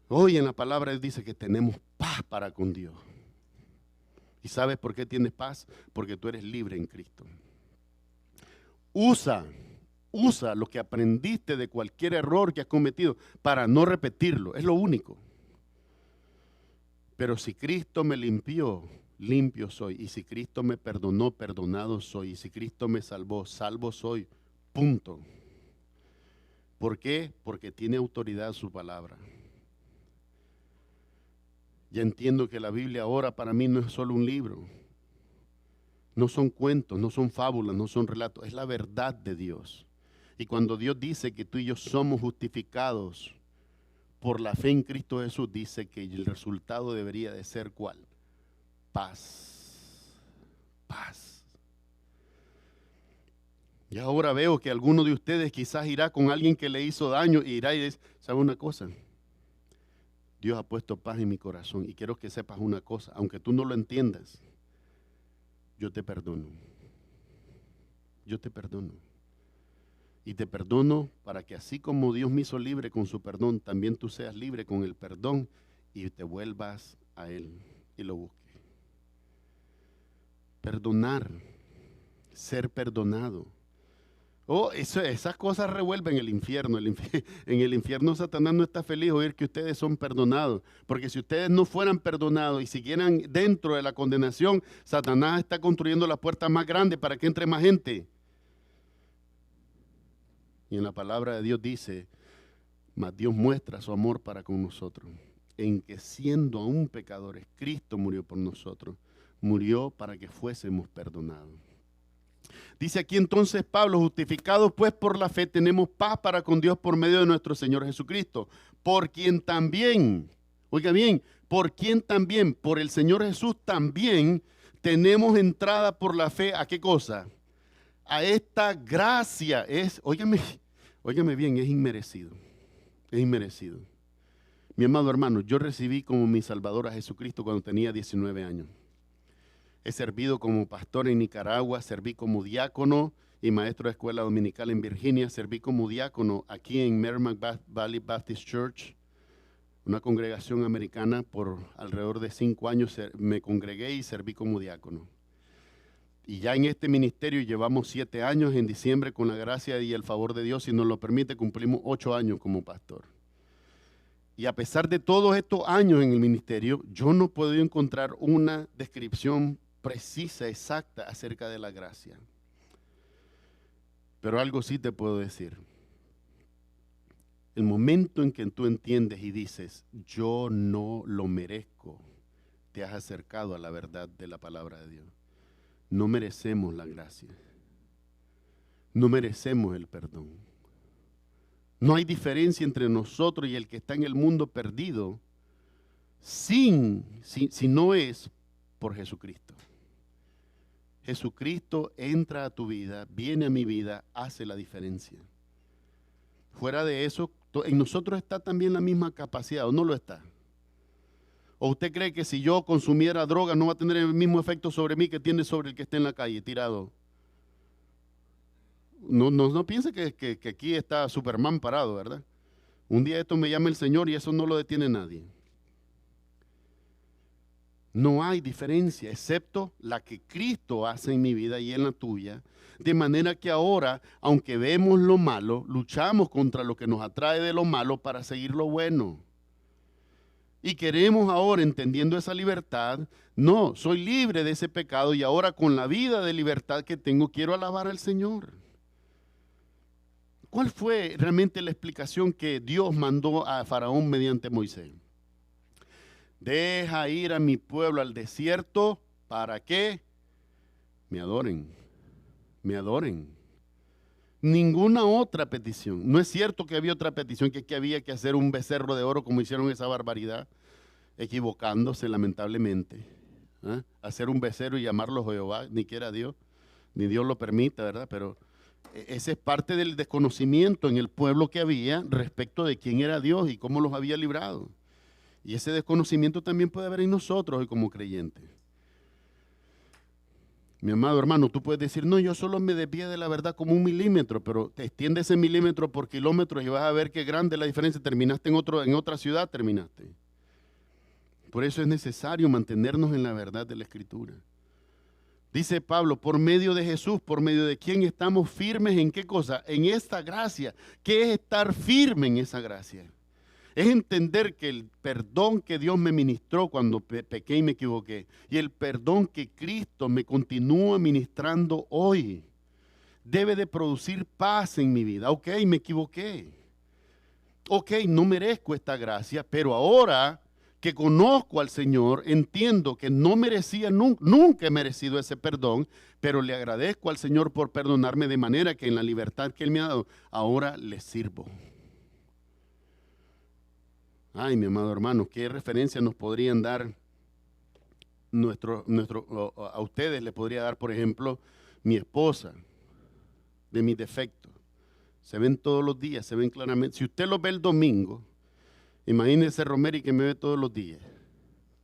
Hoy en la palabra Él dice que tenemos paz para con Dios. ¿Y sabes por qué tienes paz? Porque tú eres libre en Cristo. Usa lo que aprendiste de cualquier error que has cometido para no repetirlo. Es lo único. Pero si Cristo me limpió, limpio soy. Y si Cristo me perdonó, perdonado soy. Y si Cristo me salvó, salvo soy. Punto. ¿Por qué? Porque tiene autoridad su palabra. Ya entiendo que la Biblia ahora para mí no es solo un libro. No son cuentos, no son fábulas, no son relatos. Es la verdad de Dios. Y cuando Dios dice que tú y yo somos justificados por la fe en Cristo Jesús, dice que el resultado debería de ser ¿cuál? Paz. Paz. Y ahora veo que alguno de ustedes quizás irá con alguien que le hizo daño y irá y dice, ¿sabe una cosa? Dios ha puesto paz en mi corazón y quiero que sepas una cosa, aunque tú no lo entiendas, yo te perdono. Yo te perdono. Y te perdono para que así como Dios me hizo libre con su perdón, también tú seas libre con el perdón y te vuelvas a Él y lo busques. Perdonar, ser perdonado. Oh, esas cosas revuelven el infierno. En el infierno Satanás no está feliz de oír que ustedes son perdonados. Porque si ustedes no fueran perdonados y siguieran dentro de la condenación, Satanás está construyendo la puerta más grande para que entre más gente. Y en la palabra de Dios dice, mas Dios muestra su amor para con nosotros, en que siendo aún pecadores, Cristo murió por nosotros. Murió para que fuésemos perdonados. Dice aquí entonces Pablo, justificados pues por la fe, tenemos paz para con Dios por medio de nuestro Señor Jesucristo, por quien también, oiga bien, por quien también, por el Señor Jesús también tenemos entrada por la fe, ¿a qué cosa? A esta gracia, óigame bien, es inmerecido, es inmerecido. Mi amado hermano, yo recibí como mi Salvador a Jesucristo cuando tenía 19 años. He servido como pastor en Nicaragua, serví como diácono y maestro de escuela dominical en Virginia. Serví como diácono aquí en Merrimack Valley Baptist Church, una congregación americana. Por alrededor de 5 años me congregué y serví como diácono. Y ya en este ministerio llevamos 7 años. En diciembre, con la gracia y el favor de Dios, si nos lo permite, cumplimos 8 años como pastor. Y a pesar de todos estos años en el ministerio, yo no he podido encontrar una descripción precisa, exacta acerca de la gracia. Pero algo sí te puedo decir. El momento en que tú entiendes y dices, yo no lo merezco, te has acercado a la verdad de la palabra de Dios. No merecemos la gracia. No merecemos el perdón. No hay diferencia entre nosotros y el que está en el mundo perdido si no es por Jesucristo. Jesucristo entra a tu vida, viene a mi vida, hace la diferencia. Fuera de eso, en nosotros está también la misma capacidad, ¿o no lo está? ¿O usted cree que si yo consumiera droga no va a tener el mismo efecto sobre mí que tiene sobre el que está en la calle tirado? No piense que aquí está Superman parado, ¿verdad? Un día esto me llama el Señor y eso no lo detiene nadie. No hay diferencia, excepto la que Cristo hace en mi vida y en la tuya. De manera que ahora, aunque vemos lo malo, luchamos contra lo que nos atrae de lo malo para seguir lo bueno. Y queremos ahora, entendiendo esa libertad, no, soy libre de ese pecado y ahora con la vida de libertad que tengo, quiero alabar al Señor. ¿Cuál fue realmente la explicación que Dios mandó a Faraón mediante Moisés? Deja ir a mi pueblo al desierto, ¿para qué? Me adoren, me adoren. Ninguna otra petición. No es cierto que había otra petición, que había que hacer un becerro de oro como hicieron esa barbaridad, equivocándose lamentablemente. Hacer un becerro y llamarlo Jehová, ni quiera Dios, ni Dios lo permita, ¿verdad? Pero ese es parte del desconocimiento en el pueblo que había respecto de quién era Dios y cómo los había librado. Y ese desconocimiento también puede haber en nosotros hoy como creyentes. Mi amado hermano, tú puedes decir, no, yo solo me desvío de la verdad como 1 milímetro, pero te extiende ese milímetro por kilómetros y vas a ver qué grande es la diferencia. Terminaste en otra ciudad, terminaste. Por eso es necesario mantenernos en la verdad de la Escritura. Dice Pablo, por medio de Jesús, por medio de quien estamos firmes, ¿en qué cosa? En esta gracia. ¿Qué es estar firme en esa gracia? Es entender que el perdón que Dios me ministró cuando pequé y me equivoqué, y el perdón que Cristo me continúa ministrando hoy, debe de producir paz en mi vida. Ok, me equivoqué. Ok, no merezco esta gracia, pero ahora que conozco al Señor, entiendo que no merecía, nunca he merecido ese perdón, pero le agradezco al Señor por perdonarme, de manera que en la libertad que Él me ha dado, ahora le sirvo. Ay, mi amado hermano, ¿qué referencia nos podrían dar a ustedes? Le podría dar, por ejemplo, mi esposa, de mis defectos. Se ven todos los días, se ven claramente. Si usted los ve el domingo, imagínese Romero que me ve todos los días.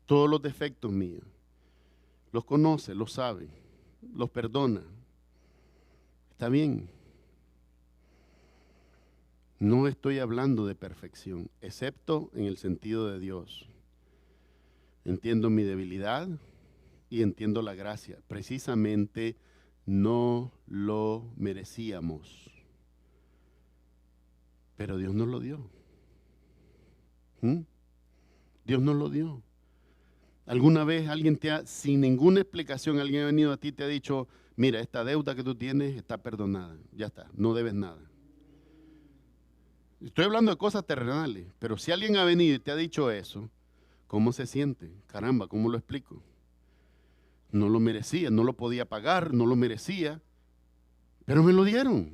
Todos los defectos míos. Los conoce, los sabe, los perdona. Está bien. No estoy hablando de perfección, excepto en el sentido de Dios. Entiendo mi debilidad y entiendo la gracia. Precisamente no lo merecíamos, pero Dios nos lo dio. Dios nos lo dio. ¿Alguna vez alguien sin ninguna explicación, alguien ha venido a ti y te ha dicho, mira, esta deuda que tú tienes está perdonada, ya está, no debes nada? Estoy hablando de cosas terrenales, pero si alguien ha venido y te ha dicho eso, ¿cómo se siente? Caramba, ¿cómo lo explico? No lo merecía, no lo podía pagar, no lo merecía, pero me lo dieron.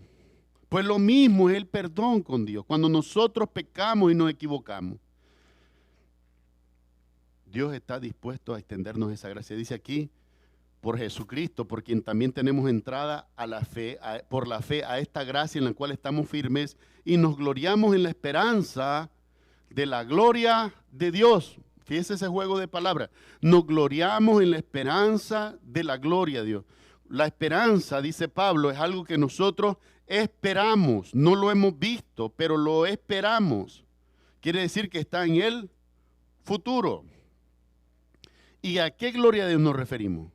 Pues lo mismo es el perdón con Dios. Cuando nosotros pecamos y nos equivocamos, Dios está dispuesto a extendernos esa gracia. Dice aquí, por Jesucristo, por quien también tenemos entrada a la fe, por la fe a esta gracia en la cual estamos firmes y nos gloriamos en la esperanza de la gloria de Dios. Fíjese ese juego de palabras. Nos gloriamos en la esperanza de la gloria de Dios. la esperanza, dice Pablo, es algo que nosotros esperamos. No lo hemos visto, pero lo esperamos. Quiere decir que está en el futuro. ¿Y a qué gloria de Dios nos referimos?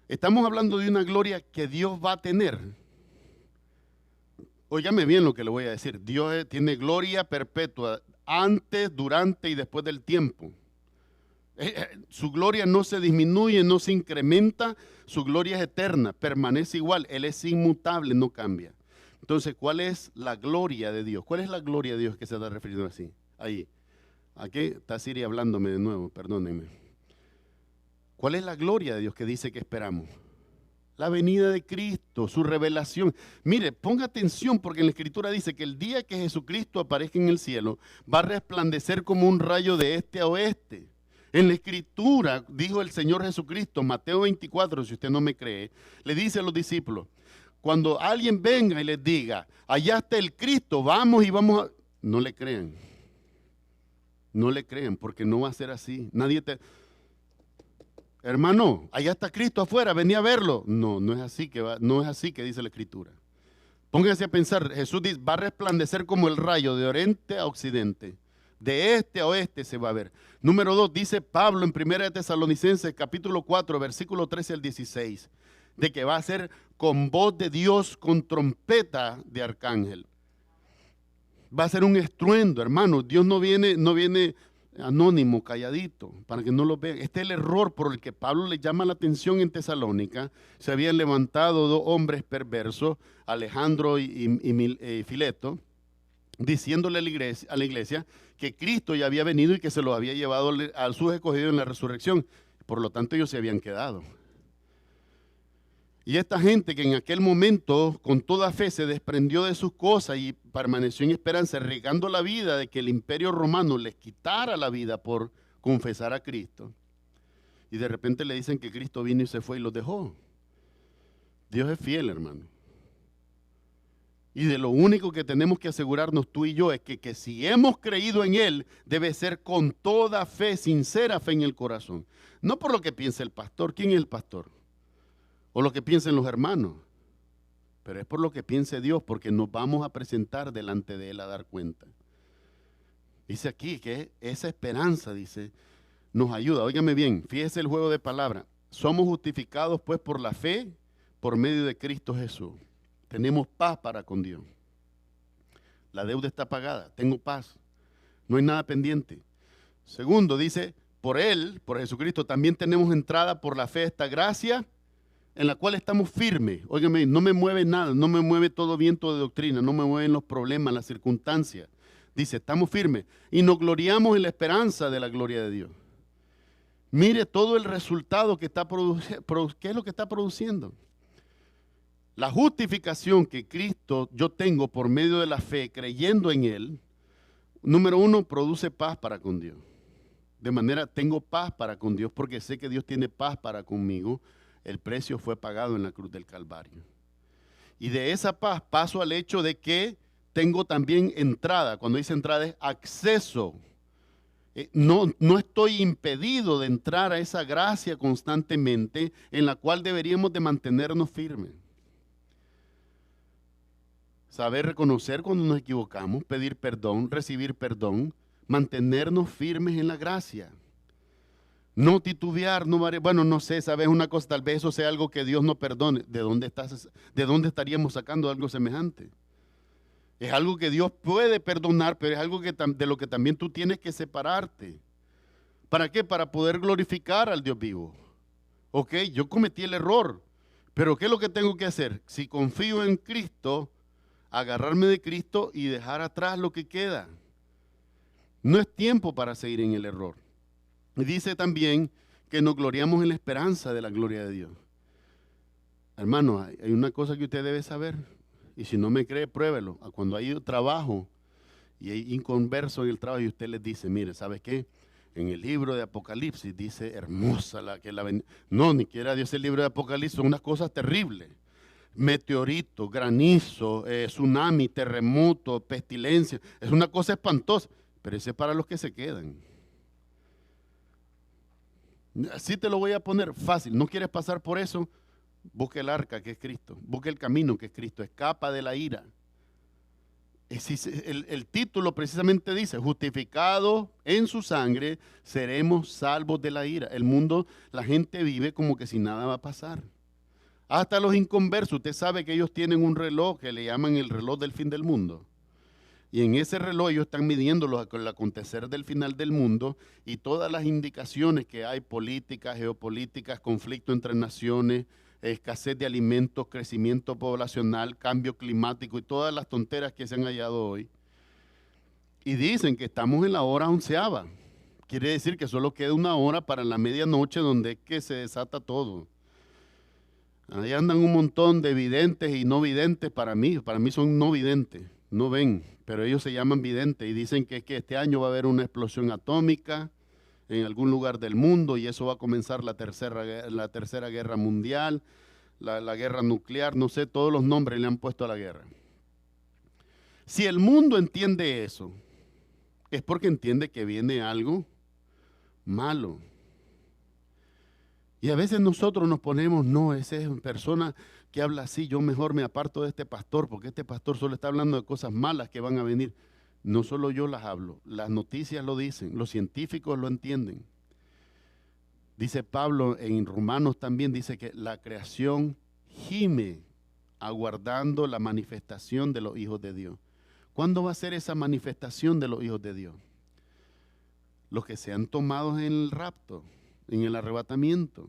Estamos hablando de una gloria que Dios va a tener. Óigame bien lo que le voy a decir. Dios tiene gloria perpetua antes, durante y después del tiempo. Su gloria no se disminuye, no se incrementa, su gloria es eterna, permanece igual, Él es inmutable, no cambia. Entonces, ¿cuál es la gloria de Dios? ¿Cuál es la gloria de Dios que se está refiriendo así? Ahí. Aquí está Siri hablándome de nuevo, perdónenme. ¿Cuál es la gloria de Dios que dice que esperamos? La venida de Cristo, su revelación. Mire, ponga atención porque en la Escritura dice que el día que Jesucristo aparezca en el cielo va a resplandecer como un rayo de este a oeste. En la Escritura, dijo el Señor Jesucristo, Mateo 24, si usted no me cree, le dice a los discípulos, cuando alguien venga y les diga, allá está el Cristo, vamos y vamos a... No le crean. No le crean porque no va a ser así. Nadie te... Hermano, allá está Cristo afuera, venía a verlo. No, no es así no es así que dice la Escritura. Pónganse a pensar, Jesús dice, va a resplandecer como el rayo de oriente a occidente. De este a oeste se va a ver. Número 2, dice Pablo en 1 Tesalonicenses capítulo 4, versículo 13 al 16, de que va a ser con voz de Dios, con trompeta de arcángel. Va a ser un estruendo, hermano. Dios no viene anónimo, calladito, para que no lo vean. Este es el error por el que Pablo le llama la atención en Tesalónica. Se habían levantado dos hombres perversos, Alejandro y Fileto, diciéndole a la iglesia que Cristo ya había venido y que se lo había llevado a sus escogidos en la resurrección. Por lo tanto, ellos se habían quedado. Y esta gente que en aquel momento, con toda fe, se desprendió de sus cosas y permaneció en esperanza, arriesgando la vida de que el imperio romano les quitara la vida por confesar a Cristo. Y de repente le dicen que Cristo vino y se fue y los dejó. Dios es fiel, hermano. Y de lo único que tenemos que asegurarnos tú y yo es que si hemos creído en Él, debe ser con toda fe, sincera fe en el corazón. No por lo que piensa el pastor. ¿Quién es el pastor? O lo que piensen los hermanos. Pero es por lo que piense Dios, porque nos vamos a presentar delante de Él a dar cuenta. Dice aquí que esa esperanza, dice, nos ayuda. Óigame bien, fíjese el juego de palabras. Somos justificados pues por la fe, por medio de Cristo Jesús. Tenemos paz para con Dios. La deuda está pagada, tengo paz. No hay nada pendiente. Segundo, dice, por Él, por Jesucristo, también tenemos entrada por la fe a esta gracia en la cual estamos firmes. Óigame, no me mueve nada, no me mueve todo viento de doctrina, no me mueven los problemas, las circunstancias. Dice, estamos firmes y nos gloriamos en la esperanza de la gloria de Dios. Mire todo el resultado que está produciendo. ¿Qué es lo que está produciendo? La justificación que Cristo yo tengo por medio de la fe, creyendo en Él, número 1, produce paz para con Dios. De manera, tengo paz para con Dios porque sé que Dios tiene paz para conmigo. El precio fue pagado en la cruz del Calvario. Y de esa paz paso al hecho de que tengo también entrada. Cuando dice entrada es acceso. No estoy impedido de entrar a esa gracia constantemente en la cual deberíamos de mantenernos firmes. Saber reconocer cuando nos equivocamos, pedir perdón, recibir perdón, mantenernos firmes en la gracia. No titubear, no sé, sabes una cosa, tal vez eso sea algo que Dios no perdone. ¿De dónde estaríamos sacando algo semejante? Es algo que Dios puede perdonar, pero es algo de lo que también tú tienes que separarte. ¿Para qué? Para poder glorificar al Dios vivo. Ok, yo cometí el error, pero ¿qué es lo que tengo que hacer? Si confío en Cristo, agarrarme de Cristo y dejar atrás lo que queda. No es tiempo para seguir en el error. Y dice también que nos gloriamos en la esperanza de la gloria de Dios. Hermano, hay una cosa que usted debe saber, y si no me cree, pruébelo. Cuando hay trabajo y hay inconverso en el trabajo y usted les dice, mire, ¿sabe qué? En el libro de Apocalipsis dice, hermosa No, ni quiera Dios el libro de Apocalipsis, son unas cosas terribles. Meteorito, granizo, tsunami, terremoto, pestilencia. Es una cosa espantosa, pero ese es para los que se quedan. Así te lo voy a poner fácil. ¿No quieres pasar por eso? busque el arca que es Cristo, busque el camino que es Cristo, escapa de la ira. El título precisamente dice, justificado en su sangre, seremos salvos de la ira. El mundo, la gente vive como que si nada va a pasar. Hasta los inconversos, usted sabe que ellos tienen un reloj que le llaman el reloj del fin del mundo. Y en ese reloj ellos están midiendo el acontecer del final del mundo y todas las indicaciones que hay, políticas, geopolíticas, conflicto entre naciones, escasez de alimentos, crecimiento poblacional, cambio climático y todas las tonteras que se han hallado hoy. Y dicen que estamos en la hora 11ª. Quiere decir que solo queda una hora para la medianoche donde es que se desata todo. Ahí andan un montón de videntes y no videntes para mí son no videntes, no ven, pero ellos se llaman videntes y dicen que este año va a haber una explosión atómica en algún lugar del mundo y eso va a comenzar la tercera guerra mundial, la guerra nuclear, no sé, todos los nombres le han puesto a la guerra. Si el mundo entiende eso, es porque entiende que viene algo malo. Y a veces nosotros nos ponemos, no, esa es una persona que habla así, yo mejor me aparto de este pastor, porque este pastor solo está hablando de cosas malas que van a venir. No solo yo las hablo, las noticias lo dicen, los científicos lo entienden. Dice Pablo en Romanos también, dice que la creación gime aguardando la manifestación de los hijos de Dios. ¿Cuándo va a ser esa manifestación de los hijos de Dios? Los que sean tomados en el rapto, en el arrebatamiento.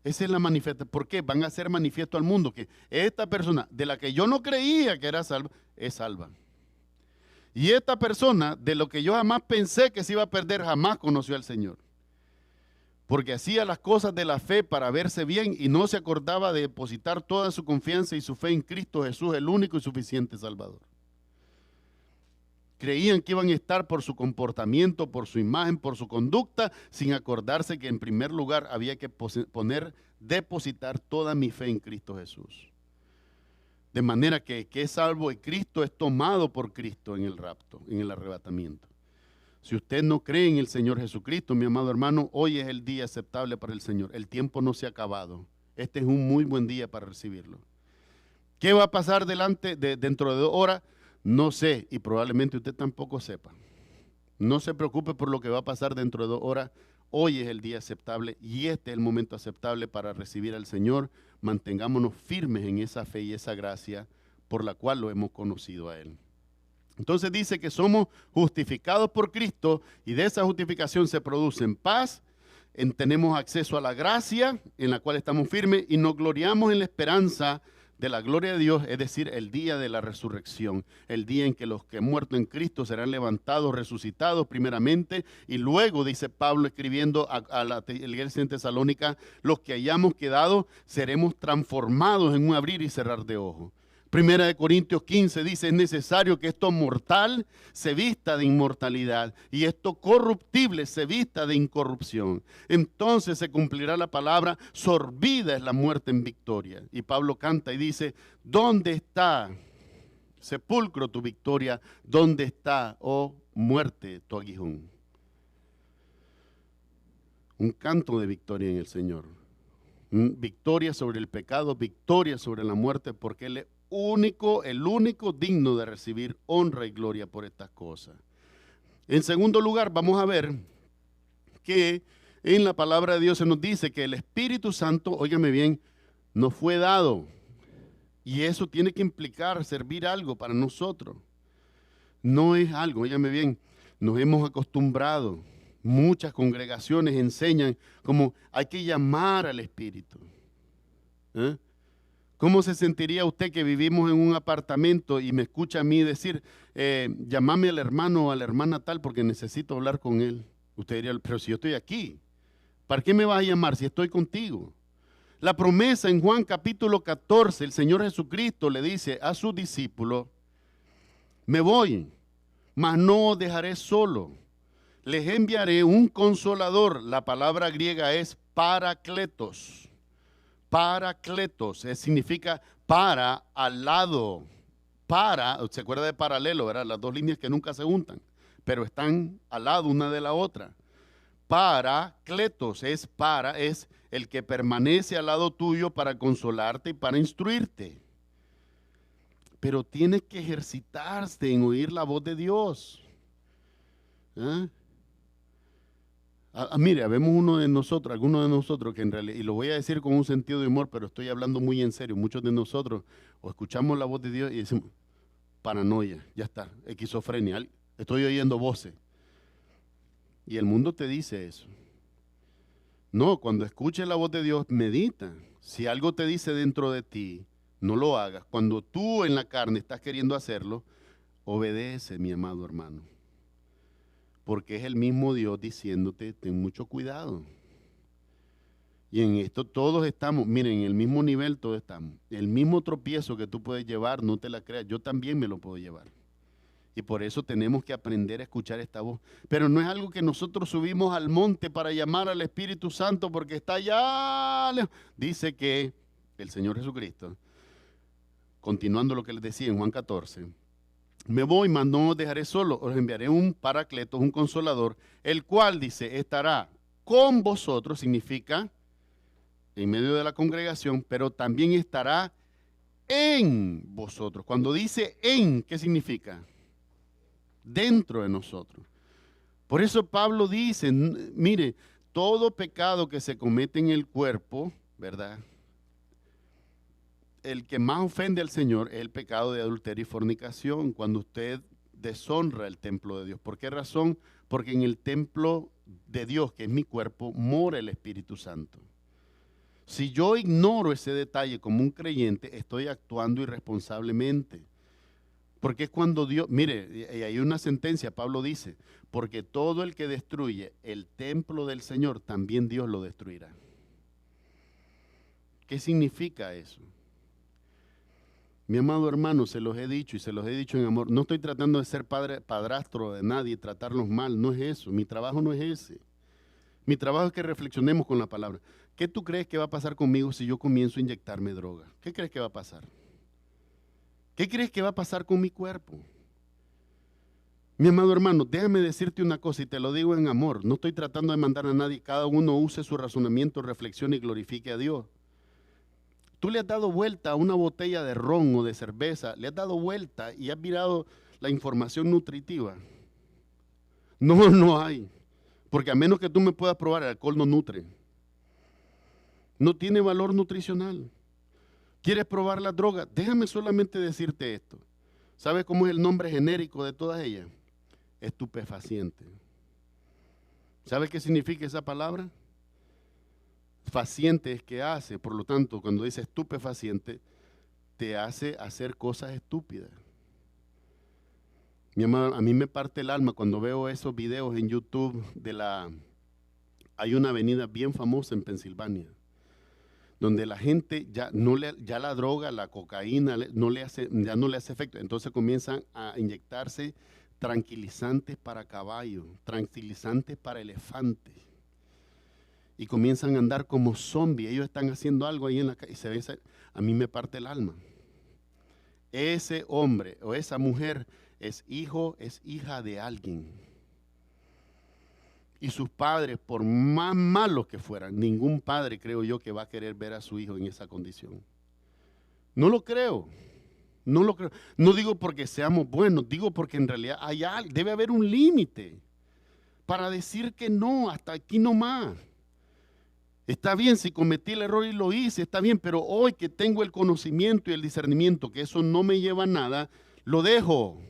Esa es la manifestación. ¿Por qué? Van a ser manifiesto al mundo que esta persona de la que yo no creía que era salva, es salva. Y esta persona, de lo que yo jamás pensé que se iba a perder, jamás conoció al Señor. Porque hacía las cosas de la fe para verse bien y no se acordaba de depositar toda su confianza y su fe en Cristo Jesús, el único y suficiente Salvador. Creían que iban a estar por su comportamiento, por su imagen, por su conducta, sin acordarse que en primer lugar había que depositar toda mi fe en Cristo Jesús. De manera que es salvo y Cristo es tomado por Cristo en el rapto, en el arrebatamiento. Si usted no cree en el Señor Jesucristo, mi amado hermano, hoy es el día aceptable para el Señor. El tiempo no se ha acabado. Este es un muy buen día para recibirlo. ¿Qué va a pasar dentro de 2 horas? No sé, y probablemente usted tampoco sepa. No se preocupe por lo que va a pasar dentro de 2 horas. Hoy es el día aceptable y este es el momento aceptable para recibir al Señor. Mantengámonos firmes en esa fe y esa gracia por la cual lo hemos conocido a Él. Entonces dice que somos justificados por Cristo y de esa justificación se produce paz, tenemos acceso a la gracia en la cual estamos firmes y nos gloriamos en la esperanza de la gloria de Dios, es decir, el día de la resurrección, el día en que los que han muerto en Cristo serán levantados, resucitados primeramente, y luego, dice Pablo escribiendo a la iglesia en Tesalónica, los que hayamos quedado seremos transformados en un abrir y cerrar de ojos. Primera de Corintios 15 dice, es necesario que esto mortal se vista de inmortalidad y esto corruptible se vista de incorrupción. Entonces se cumplirá la palabra, sorbida es la muerte en victoria. Y Pablo canta y dice, ¿dónde está, sepulcro, tu victoria? ¿Dónde está, oh muerte, tu aguijón? Un canto de victoria en el Señor. Victoria sobre el pecado, victoria sobre la muerte, porque Él es el único digno de recibir honra y gloria por estas cosas. En segundo lugar, vamos a ver que en la palabra de Dios se nos dice que el Espíritu Santo, óigame bien, nos fue dado. Y eso tiene que implicar servir algo para nosotros. No es algo, óigame bien, nos hemos acostumbrado. Muchas congregaciones enseñan como hay que llamar al Espíritu. ¿Cómo se sentiría usted que vivimos en un apartamento y me escucha a mí decir, llámame al hermano o a la hermana tal porque necesito hablar con él? Usted diría, pero si yo estoy aquí, ¿para qué me vas a llamar si estoy contigo? La promesa en Juan capítulo 14, el Señor Jesucristo le dice a sus discípulos, me voy, mas no os dejaré solo. Les enviaré un consolador. La palabra griega es parakletos. Parakletos, significa para, al lado. Para, ¿se acuerda de paralelo? ¿Verdad? Las dos líneas que nunca se juntan, pero están al lado una de la otra. Parakletos es el que permanece al lado tuyo para consolarte y para instruirte. Pero tienes que ejercitarse en oír la voz de Dios. ¿Ah? Mire, vemos algunos de nosotros que en realidad, y lo voy a decir con un sentido de humor, pero estoy hablando muy en serio, muchos de nosotros o escuchamos la voz de Dios y decimos, paranoia, ya está, esquizofrenia, estoy oyendo voces. Y el mundo te dice eso. No, cuando escuches la voz de Dios, medita. Si algo te dice dentro de ti, no lo hagas. Cuando tú en la carne estás queriendo hacerlo, obedece, mi amado hermano. Porque es el mismo Dios diciéndote, ten mucho cuidado. Y en esto todos estamos, miren, en el mismo nivel todos estamos. El mismo tropiezo que tú puedes llevar, no te la creas, yo también me lo puedo llevar. Y por eso tenemos que aprender a escuchar esta voz. Pero no es algo que nosotros subimos al monte para llamar al Espíritu Santo porque está allá lejos. Dice que el Señor Jesucristo, continuando lo que les decía en Juan 14, me voy, mas no os dejaré solo, os enviaré un paracleto, un consolador, el cual, dice, estará con vosotros, significa en medio de la congregación, pero también estará en vosotros. Cuando dice en, ¿qué significa? Dentro de nosotros. Por eso Pablo dice, mire, todo pecado que se comete en el cuerpo, ¿verdad? El que más ofende al Señor es el pecado de adulterio y fornicación, cuando usted deshonra el templo de Dios. ¿Por qué razón? Porque en el templo de Dios, que es mi cuerpo, mora el Espíritu Santo. Si yo ignoro ese detalle como un creyente, estoy actuando irresponsablemente. Porque es cuando Dios, mire, y hay una sentencia, Pablo dice, porque todo el que destruye el templo del Señor, también Dios lo destruirá. ¿Qué significa eso? Mi amado hermano, se los he dicho y se los he dicho en amor. No estoy tratando de ser padrastro de nadie, tratarlos mal, no es eso. Mi trabajo no es ese. Mi trabajo es que reflexionemos con la palabra. ¿Qué tú crees que va a pasar conmigo si yo comienzo a inyectarme droga? ¿Qué crees que va a pasar? ¿Qué crees que va a pasar con mi cuerpo? Mi amado hermano, déjame decirte una cosa y te lo digo en amor. No estoy tratando de mandar a nadie. Cada uno use su razonamiento, reflexione y glorifique a Dios. Tú le has dado vuelta a una botella de ron o de cerveza, le has dado vuelta y has mirado la información nutritiva. No, no hay. Porque a menos que tú me puedas probar, el alcohol no nutre. No tiene valor nutricional. ¿Quieres probar la droga? Déjame solamente decirte esto. ¿Sabes cómo es el nombre genérico de todas ellas? Estupefaciente. ¿Sabes qué significa esa palabra? Faciente es que hace, por lo tanto, cuando dice estupefaciente, te hace hacer cosas estúpidas. Mi amado, a mí me parte el alma cuando veo esos videos en YouTube hay una avenida bien famosa en Pensilvania, donde la gente ya la droga, la cocaína, ya no le hace efecto. Entonces comienzan a inyectarse tranquilizantes para caballos, tranquilizantes para elefantes. Y comienzan a andar como zombies. Ellos están haciendo algo ahí en la calle y se ve, a mí me parte el alma. Ese hombre o esa mujer es hija de alguien. Y sus padres, por más malos que fueran, ningún padre creo yo que va a querer ver a su hijo en esa condición. No lo creo. No lo creo. No digo porque seamos buenos, digo porque en realidad debe haber un límite para decir que no, hasta aquí no más. Está bien, si cometí el error y lo hice, está bien, pero hoy que tengo el conocimiento y el discernimiento, que eso no me lleva a nada, lo dejo.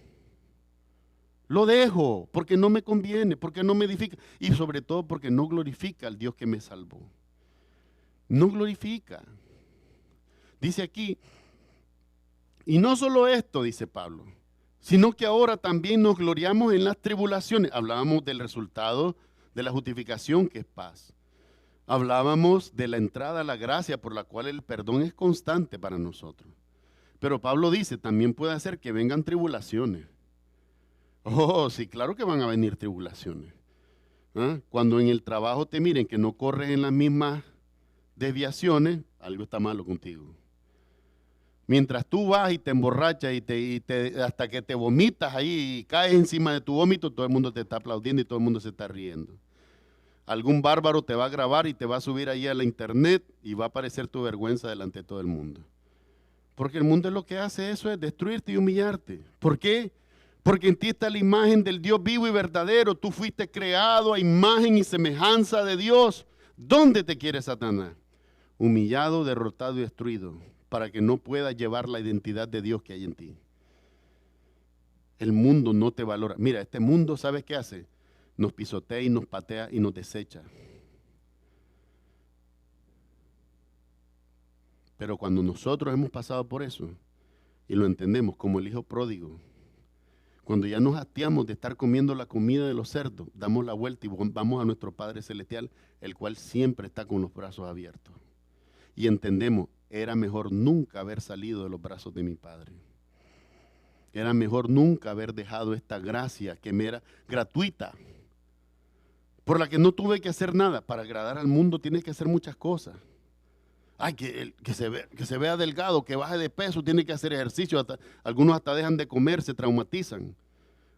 Lo dejo, porque no me conviene, porque no me edifica, y sobre todo porque no glorifica al Dios que me salvó. No glorifica. Dice aquí, y no solo esto, dice Pablo, sino que ahora también nos gloriamos en las tribulaciones. Hablábamos del resultado de la justificación, que es paz. Hablábamos de la entrada a la gracia por la cual el perdón es constante para nosotros. Pero Pablo dice, también puede hacer que vengan tribulaciones. Oh, sí, claro que van a venir tribulaciones. ¿Ah? Cuando en el trabajo te miren que no corres en las mismas desviaciones, algo está malo contigo. Mientras tú vas y te emborrachas hasta que te vomitas ahí y caes encima de tu vómito, todo el mundo te está aplaudiendo y todo el mundo se está riendo. Algún bárbaro te va a grabar y te va a subir ahí a la internet y va a aparecer tu vergüenza delante de todo el mundo. Porque el mundo lo que hace eso es destruirte y humillarte. ¿Por qué? Porque en ti está la imagen del Dios vivo y verdadero. Tú fuiste creado a imagen y semejanza de Dios. ¿Dónde te quiere Satanás? Humillado, derrotado y destruido, para que no puedas llevar la identidad de Dios que hay en ti. El mundo no te valora. Mira, este mundo, ¿sabes qué hace? Nos pisotea y nos patea y nos desecha. Pero cuando nosotros hemos pasado por eso y lo entendemos como el hijo pródigo, cuando ya nos hastiamos de estar comiendo la comida de los cerdos, damos la vuelta y vamos a nuestro Padre Celestial, el cual siempre está con los brazos abiertos. Y entendemos, era mejor nunca haber salido de los brazos de mi Padre. Era mejor nunca haber dejado esta gracia que me era gratuita, por la que no tuve que hacer nada. Para agradar al mundo tienes que hacer muchas cosas. Ay, que se vea delgado, que baje de peso, tiene que hacer ejercicio. Algunos hasta dejan de comer, se traumatizan.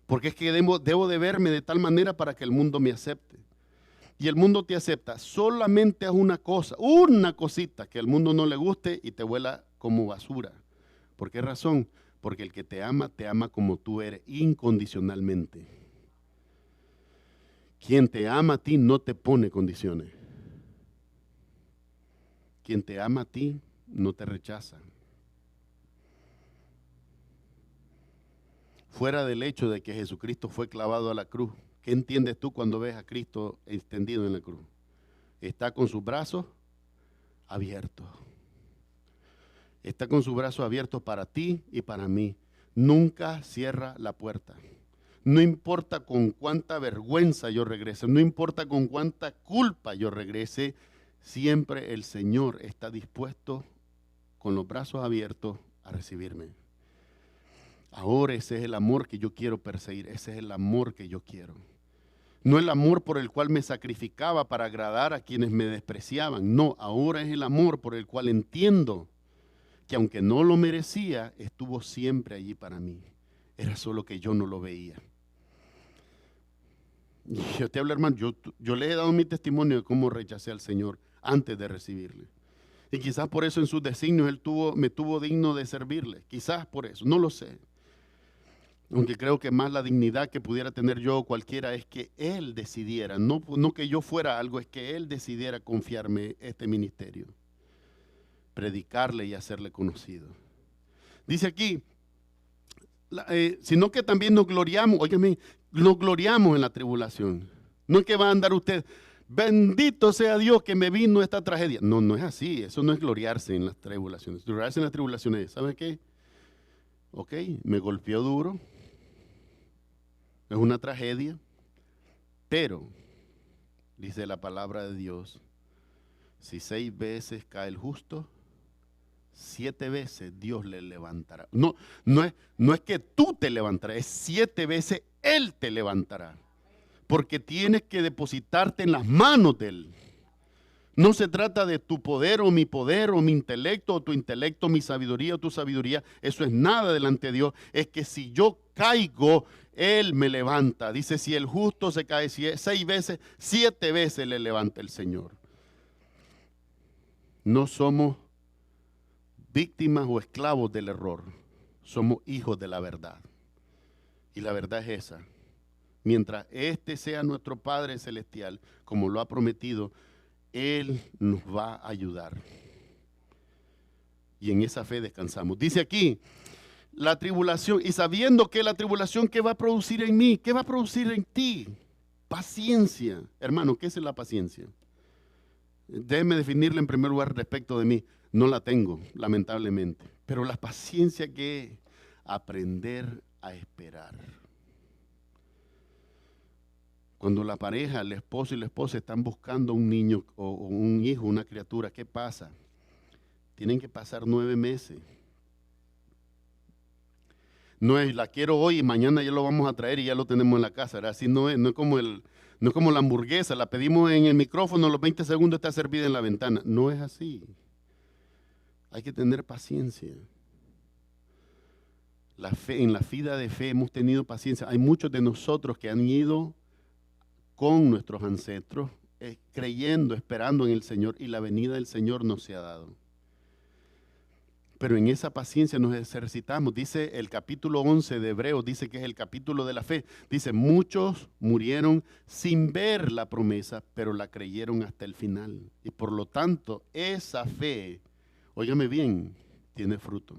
Porque es que debo de verme de tal manera para que el mundo me acepte. Y el mundo te acepta. Solamente haz una cosa, una cosita que al mundo no le guste y te vuela como basura. ¿Por qué razón? Porque el que te ama como tú eres, incondicionalmente. Quien te ama a ti no te pone condiciones. Quien te ama a ti no te rechaza. Fuera del hecho de que Jesucristo fue clavado a la cruz, ¿qué entiendes tú cuando ves a Cristo extendido en la cruz? Está con sus brazos abiertos. Está con sus brazos abiertos para ti y para mí. Nunca cierra la puerta. No importa con cuánta vergüenza yo regrese, no importa con cuánta culpa yo regrese, siempre el Señor está dispuesto con los brazos abiertos a recibirme. Ahora ese es el amor que yo quiero perseguir, ese es el amor que yo quiero. No el amor por el cual me sacrificaba para agradar a quienes me despreciaban, no, ahora es el amor por el cual entiendo que aunque no lo merecía, estuvo siempre allí para mí. Era solo que yo no lo veía. Y yo te hablo, hermano, yo le he dado mi testimonio de cómo rechacé al Señor antes de recibirle. Y quizás por eso en sus designios Él me tuvo digno de servirle. Quizás por eso, no lo sé. Aunque creo que más la dignidad que pudiera tener yo o cualquiera es que Él decidiera, no que yo fuera algo, es que Él decidiera confiarme este ministerio. Predicarle y hacerle conocido. Dice aquí, sino que también nos gloriamos, óyeme, nos gloriamos en la tribulación. No es que va a andar usted, bendito sea Dios que me vino esta tragedia. No, no es así, eso no es gloriarse en las tribulaciones. Gloriarse en las tribulaciones, ¿sabe qué? Ok, me golpeó duro, es una tragedia, pero, dice la palabra de Dios, si 6 veces cae el justo, 7 veces Dios le levantará. No es que tú te levantarás, es 7 veces Él te levantará. Porque tienes que depositarte en las manos de Él. No se trata de tu poder o mi intelecto o tu intelecto, mi sabiduría o tu sabiduría. Eso es nada delante de Dios. Es que si yo caigo, Él me levanta. Dice, si el justo se cae 6 veces, 7 veces le levanta el Señor. No somos víctimas o esclavos del error, somos hijos de la verdad. Y la verdad es esa. Mientras este sea nuestro Padre Celestial, como lo ha prometido, Él nos va a ayudar. Y en esa fe descansamos. Dice aquí, la tribulación, y sabiendo que la tribulación, ¿qué va a producir en mí? ¿Qué va a producir en ti? Paciencia. Hermano, ¿qué es la paciencia? Déjeme definirla en primer lugar respecto de mí. No la tengo, lamentablemente. Pero la paciencia que es aprender a esperar. Cuando la pareja, el esposo y la esposa están buscando un niño o un hijo, una criatura, ¿qué pasa? Tienen que pasar 9 meses. No es la quiero hoy y mañana ya lo vamos a traer y ya lo tenemos en la casa. ¿Verdad? Así no es como no es como la hamburguesa, la pedimos en el micrófono, los 20 segundos está servida en la ventana. No es así. Hay que tener paciencia. En la vida de fe hemos tenido paciencia. Hay muchos de nosotros que han ido con nuestros ancestros creyendo, esperando en el Señor, y la venida del Señor no se ha dado. Pero en esa paciencia nos ejercitamos. Dice el capítulo 11 de Hebreos, dice que es el capítulo de la fe. Dice, muchos murieron sin ver la promesa, pero la creyeron hasta el final. Y por lo tanto, esa fe, óigame bien, tiene fruto.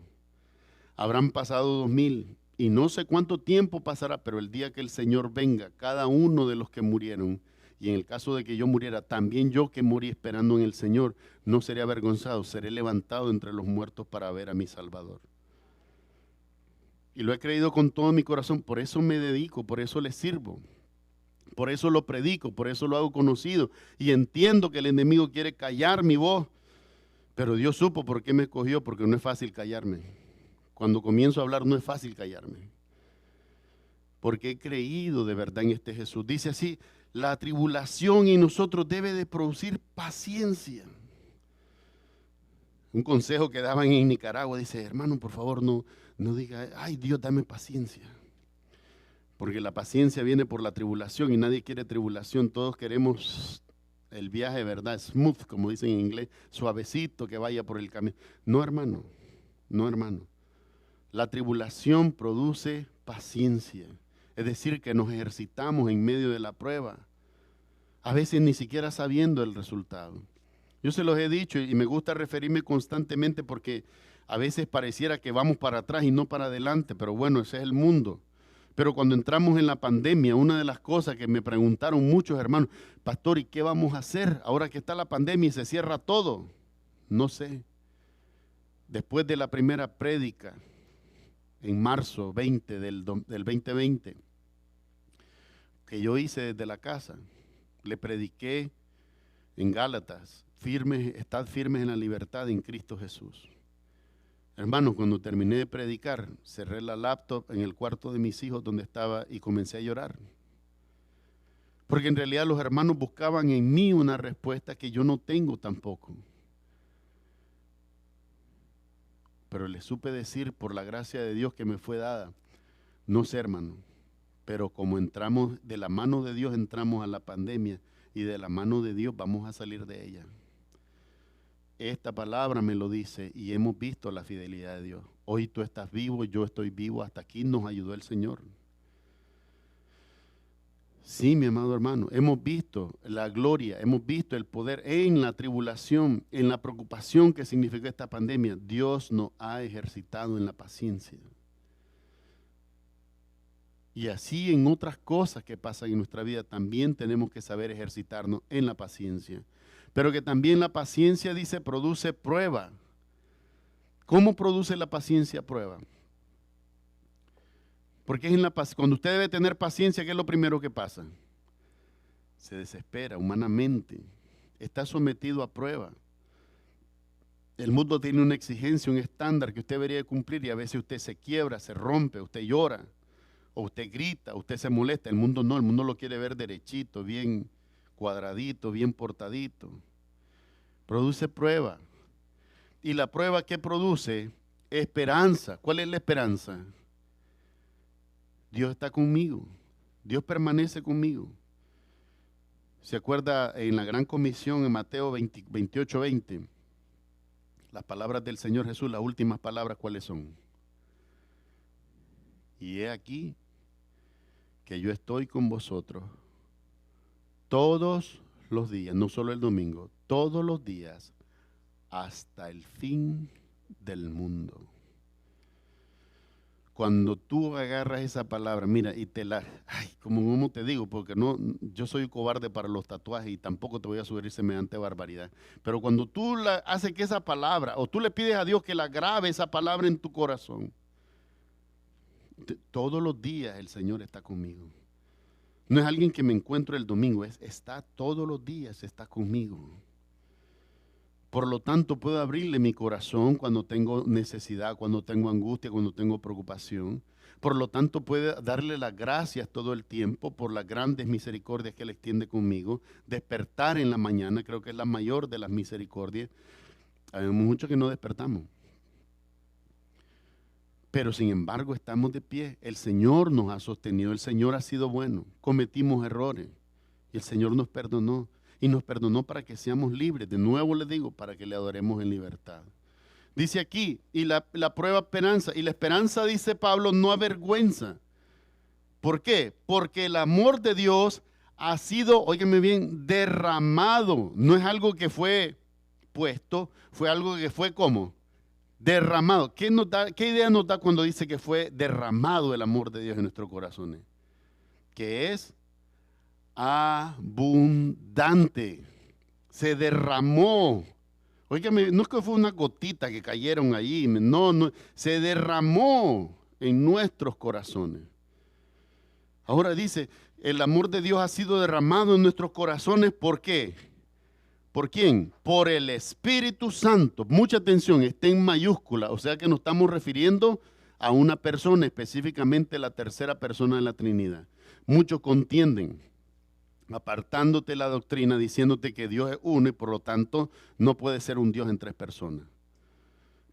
Habrán pasado 2000 y no sé cuánto tiempo pasará, pero el día que el Señor venga, cada uno de los que murieron, y en el caso de que yo muriera, también yo que morí esperando en el Señor, no seré avergonzado, seré levantado entre los muertos para ver a mi Salvador. Y lo he creído con todo mi corazón, por eso me dedico, por eso le sirvo, por eso lo predico, por eso lo hago conocido. Y entiendo que el enemigo quiere callar mi voz, pero Dios supo por qué me escogió, porque no es fácil callarme. Cuando comienzo a hablar no es fácil callarme, porque he creído de verdad en este Jesús. Dice así, la tribulación en nosotros debe de producir paciencia. Un consejo que daban en Nicaragua, dice, hermano, por favor no diga, ay Dios, dame paciencia. Porque la paciencia viene por la tribulación y nadie quiere tribulación. Todos queremos el viaje, ¿verdad? Smooth, como dicen en inglés, suavecito, que vaya por el camino. No, hermano, no, hermano. La tribulación produce paciencia. Es decir, que nos ejercitamos en medio de la prueba, a veces ni siquiera sabiendo el resultado. Yo se los he dicho y me gusta referirme constantemente porque a veces pareciera que vamos para atrás y no para adelante, pero bueno, ese es el mundo. Pero cuando entramos en la pandemia, una de las cosas que me preguntaron muchos hermanos, pastor, ¿y qué vamos a hacer ahora que está la pandemia y se cierra todo? No sé. Después de la primera prédica, en marzo 20 del 2020, que yo hice desde la casa, le prediqué en Gálatas, estad firmes en la libertad en Cristo Jesús. Hermanos, cuando terminé de predicar, cerré la laptop en el cuarto de mis hijos donde estaba y comencé a llorar. Porque en realidad los hermanos buscaban en mí una respuesta que yo no tengo tampoco. Pero les supe decir por la gracia de Dios que me fue dada, no sé, hermano, pero como entramos de la mano de Dios, entramos a la pandemia y de la mano de Dios vamos a salir de ella. Esta palabra me lo dice y hemos visto la fidelidad de Dios. Hoy tú estás vivo, yo estoy vivo, hasta aquí nos ayudó el Señor. Sí, mi amado hermano, hemos visto la gloria, hemos visto el poder en la tribulación, en la preocupación que significó esta pandemia. Dios nos ha ejercitado en la paciencia. Y así en otras cosas que pasan en nuestra vida también tenemos que saber ejercitarnos en la paciencia. Pero que también la paciencia, dice, produce prueba. ¿Cómo produce la paciencia prueba? Porque es cuando usted debe tener paciencia, ¿qué es lo primero que pasa? Se desespera humanamente. Está sometido a prueba. El mundo tiene una exigencia, un estándar que usted debería cumplir y a veces usted se quiebra, se rompe, usted llora, o usted grita, usted se molesta. El mundo no, el mundo lo quiere ver derechito, bien cuadradito, bien portadito. Produce prueba. ¿Y la prueba qué produce? Esperanza. ¿Cuál es la esperanza? Dios está conmigo. Dios permanece conmigo. ¿Se acuerda en la gran comisión en Mateo 28:20? Las palabras del Señor Jesús, las últimas palabras, ¿cuáles son? Y he aquí que yo estoy con vosotros todos los días, no solo el domingo, todos los días hasta el fin del mundo. Cuando tú agarras esa palabra, mira, y como te digo, porque no, yo soy cobarde para los tatuajes y tampoco te voy a sugerir semejante barbaridad. Pero cuando tú haces que esa palabra, o tú le pides a Dios que la grabe esa palabra en tu corazón, todos los días el Señor está conmigo. No es alguien que me encuentro el domingo, está todos los días, está conmigo. Por lo tanto, puedo abrirle mi corazón cuando tengo necesidad, cuando tengo angustia, cuando tengo preocupación. Por lo tanto, puedo darle las gracias todo el tiempo por las grandes misericordias que Él extiende conmigo. Despertar en la mañana, creo que es la mayor de las misericordias. Hay muchos que no despertamos. Pero sin embargo, estamos de pie. El Señor nos ha sostenido, el Señor ha sido bueno. Cometimos errores y el Señor nos perdonó. y nos perdonó para que seamos libres. De nuevo les digo, para que le adoremos en libertad. Dice aquí, y la prueba esperanza. Y la esperanza, dice Pablo, no avergüenza. ¿Por qué? Porque el amor de Dios ha sido, óigame bien, derramado. No es algo que fue puesto, fue algo que fue ¿cómo? Derramado. ¿Qué idea nos da cuando dice que fue derramado el amor de Dios en nuestros corazones? Que es abundante. Se derramó. Óigame, no es que fue una gotita que cayeron allí, no, se derramó en nuestros corazones. Ahora dice, el amor de Dios ha sido derramado en nuestros corazones, ¿por qué? ¿Por quién? Por el Espíritu Santo. Mucha atención, está en mayúscula, o sea que nos estamos refiriendo a una persona, específicamente la tercera persona de la Trinidad. Muchos contienden, apartándote la doctrina, diciéndote que Dios es uno y por lo tanto no puede ser un Dios en tres personas.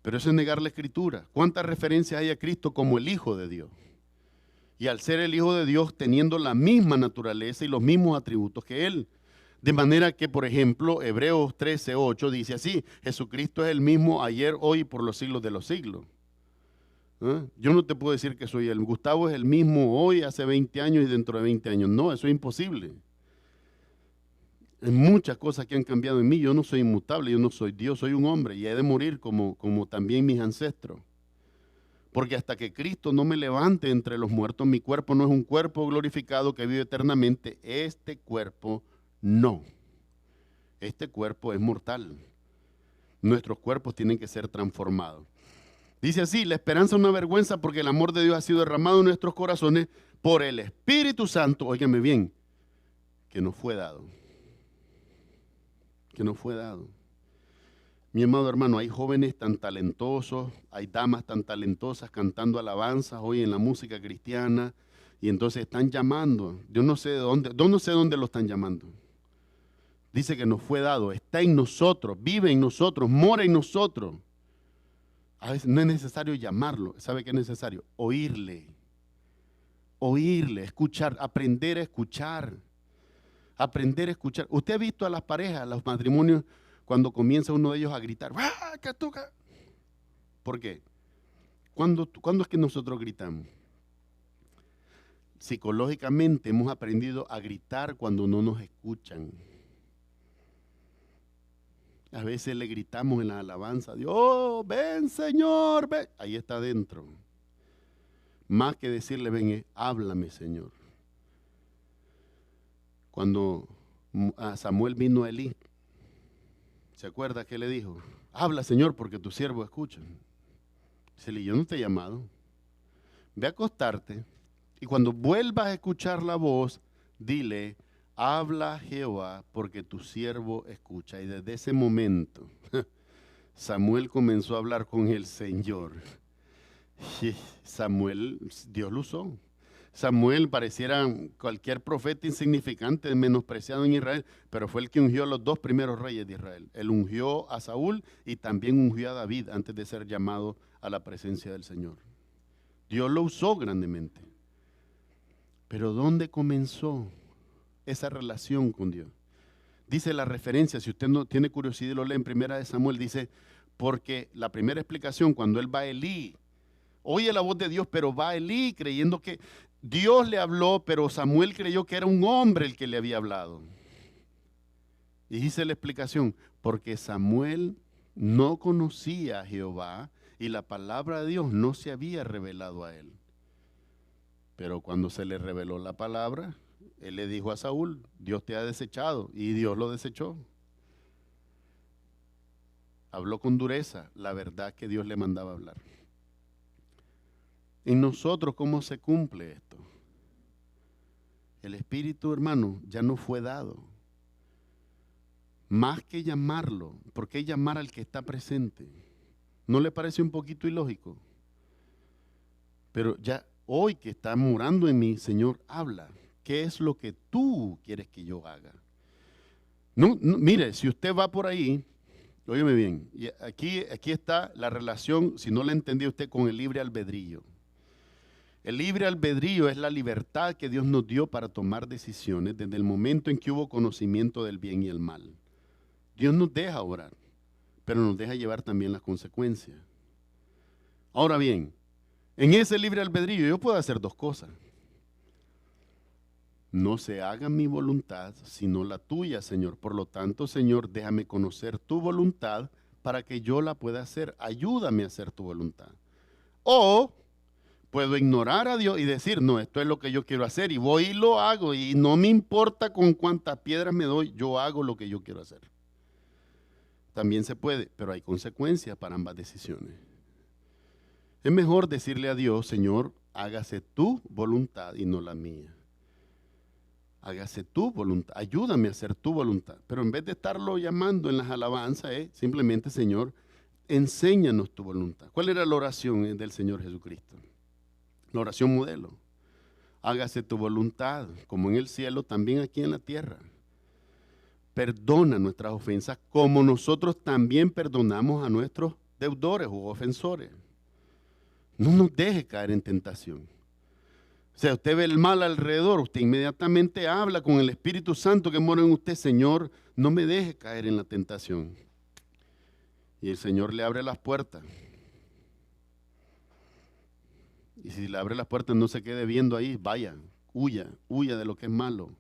Pero eso es negar la Escritura. ¿Cuántas referencias hay a Cristo como el Hijo de Dios? Y al ser el Hijo de Dios, teniendo la misma naturaleza y los mismos atributos que Él. De manera que, por ejemplo, Hebreos 13:8 dice así, Jesucristo es el mismo ayer, hoy y por los siglos de los siglos. Yo no te puedo decir que soy el Gustavo es el mismo hoy, hace 20 años y dentro de 20 años. No, eso es imposible. Hay muchas cosas que han cambiado en mí. Yo no soy inmutable, yo no soy Dios, soy un hombre y he de morir como también mis ancestros. Porque hasta que Cristo no me levante entre los muertos, mi cuerpo no es un cuerpo glorificado que vive eternamente. Este cuerpo no. Este cuerpo es mortal. Nuestros cuerpos tienen que ser transformados. Dice así, la esperanza es una vergüenza porque el amor de Dios ha sido derramado en nuestros corazones por el Espíritu Santo, óigame bien, que nos fue dado. Que nos fue dado. Mi amado hermano, hay jóvenes tan talentosos, hay damas tan talentosas cantando alabanzas hoy en la música cristiana y entonces están llamando. Yo no sé de dónde, no sé dónde lo están llamando. Dice que nos fue dado, está en nosotros, vive en nosotros, mora en nosotros. A veces no es necesario llamarlo. ¿Sabe qué es necesario? Oírle, escuchar, aprender a escuchar. Aprender a escuchar. ¿Usted ha visto a las parejas, a los matrimonios, cuando comienza uno de ellos a gritar? ¡Ah, que toca! ¿Por qué? ¿Cuándo es que nosotros gritamos? Psicológicamente hemos aprendido a gritar cuando no nos escuchan. A veces le gritamos en la alabanza, Dios, oh, ven Señor, ven. Ahí está adentro. Más que decirle, ven, háblame Señor. Cuando a Samuel vino a Elí, ¿se acuerda que le dijo? Habla Señor porque tu siervo escucha. Dice, yo no te he llamado. Ve a acostarte y cuando vuelvas a escuchar la voz, dile, habla Jehová porque tu siervo escucha. Y desde ese momento Samuel comenzó a hablar con el Señor. Y Samuel, Dios lo usó. Samuel pareciera cualquier profeta insignificante, menospreciado en Israel, pero fue el que ungió a los dos primeros reyes de Israel. Él ungió a Saúl y también ungió a David antes de ser llamado a la presencia del Señor. Dios lo usó grandemente. Pero ¿dónde comenzó esa relación con Dios? Dice la referencia, si usted no tiene curiosidad y lo lee en Primera de Samuel, dice, porque la primera explicación, cuando él va a Elí, oye la voz de Dios, pero va a Elí creyendo que Dios le habló, pero Samuel creyó que era un hombre el que le había hablado. Y dice la explicación, porque Samuel no conocía a Jehová y la palabra de Dios no se había revelado a él. Pero cuando se le reveló la palabra, él le dijo a Saúl, Dios te ha desechado, y Dios lo desechó. Habló con dureza la verdad que Dios le mandaba hablar. En nosotros, ¿cómo se cumple esto? El Espíritu, hermano, ya no fue dado. Más que llamarlo, ¿por qué llamar al que está presente? ¿No le parece un poquito ilógico? Pero ya hoy que está morando en mí, Señor, habla. ¿Qué es lo que tú quieres que yo haga? No, mire, si usted va por ahí, óyeme bien, y aquí está la relación, si no la entendía usted, con el libre albedrío. El libre albedrío es la libertad que Dios nos dio para tomar decisiones desde el momento en que hubo conocimiento del bien y el mal. Dios nos deja orar, pero nos deja llevar también las consecuencias. Ahora bien, en ese libre albedrío yo puedo hacer dos cosas. No se haga mi voluntad, sino la tuya, Señor. Por lo tanto, Señor, déjame conocer tu voluntad para que yo la pueda hacer. Ayúdame a hacer tu voluntad. O puedo ignorar a Dios y decir, no, esto es lo que yo quiero hacer y voy y lo hago y no me importa con cuántas piedras me doy, yo hago lo que yo quiero hacer. También se puede, pero hay consecuencias para ambas decisiones. Es mejor decirle a Dios, Señor, hágase tu voluntad y no la mía. Hágase tu voluntad, ayúdame a hacer tu voluntad. Pero en vez de estarlo llamando en las alabanzas, simplemente, Señor, enséñanos tu voluntad. ¿Cuál era la oración del Señor Jesucristo? La oración modelo. Hágase tu voluntad, como en el cielo, también aquí en la tierra. Perdona nuestras ofensas, como nosotros también perdonamos a nuestros deudores u ofensores. No nos deje caer en tentación. O sea, usted ve el mal alrededor, usted inmediatamente habla con el Espíritu Santo que mora en usted, Señor, no me deje caer en la tentación. Y el Señor le abre las puertas. Y si le abre las puertas, no se quede viendo ahí, vaya, huya de lo que es malo.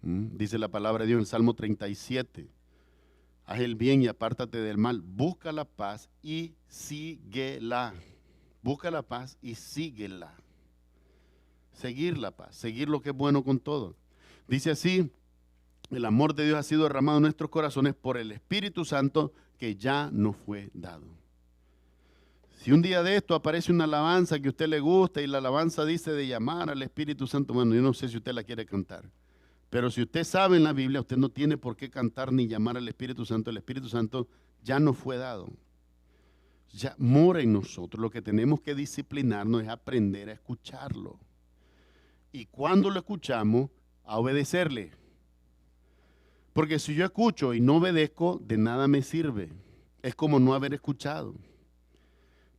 Dice la palabra de Dios en el Salmo 37. Haz el bien y apártate del mal. Busca la paz y síguela. Busca la paz y síguela. Seguir la paz, seguir lo que es bueno con todo. Dice así, el amor de Dios ha sido derramado en nuestros corazones por el Espíritu Santo que ya nos fue dado. Si un día de esto aparece una alabanza que a usted le gusta y la alabanza dice de llamar al Espíritu Santo, bueno, yo no sé si usted la quiere cantar, pero si usted sabe en la Biblia, usted no tiene por qué cantar ni llamar al Espíritu Santo. El Espíritu Santo ya nos fue dado. Ya mora en nosotros. Lo que tenemos que disciplinarnos es aprender a escucharlo. Y cuando lo escuchamos, a obedecerle. Porque si yo escucho y no obedezco, de nada me sirve. Es como no haber escuchado.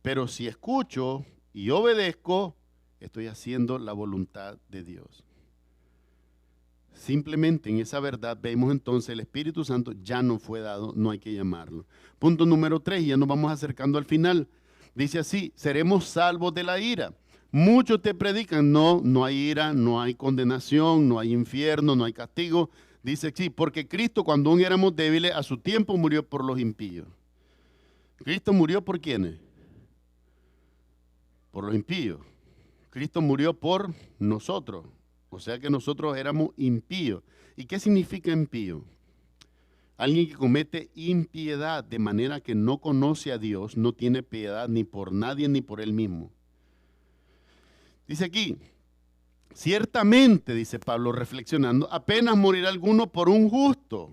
Pero si escucho y obedezco, estoy haciendo la voluntad de Dios. Simplemente en esa verdad vemos entonces el Espíritu Santo ya no fue dado, no hay que llamarlo. Punto número 3, ya nos vamos acercando al final. Dice así, seremos salvos de la ira. Muchos te predican, no hay ira, no hay condenación, no hay infierno, no hay castigo. Dice sí, porque Cristo cuando aún éramos débiles, a su tiempo murió por los impíos. ¿Cristo murió por quiénes? Por los impíos. Cristo murió por nosotros. O sea que nosotros éramos impíos. ¿Y qué significa impío? Alguien que comete impiedad de manera que no conoce a Dios, no tiene piedad ni por nadie ni por él mismo. Dice aquí, ciertamente, dice Pablo reflexionando, apenas morirá alguno por un justo.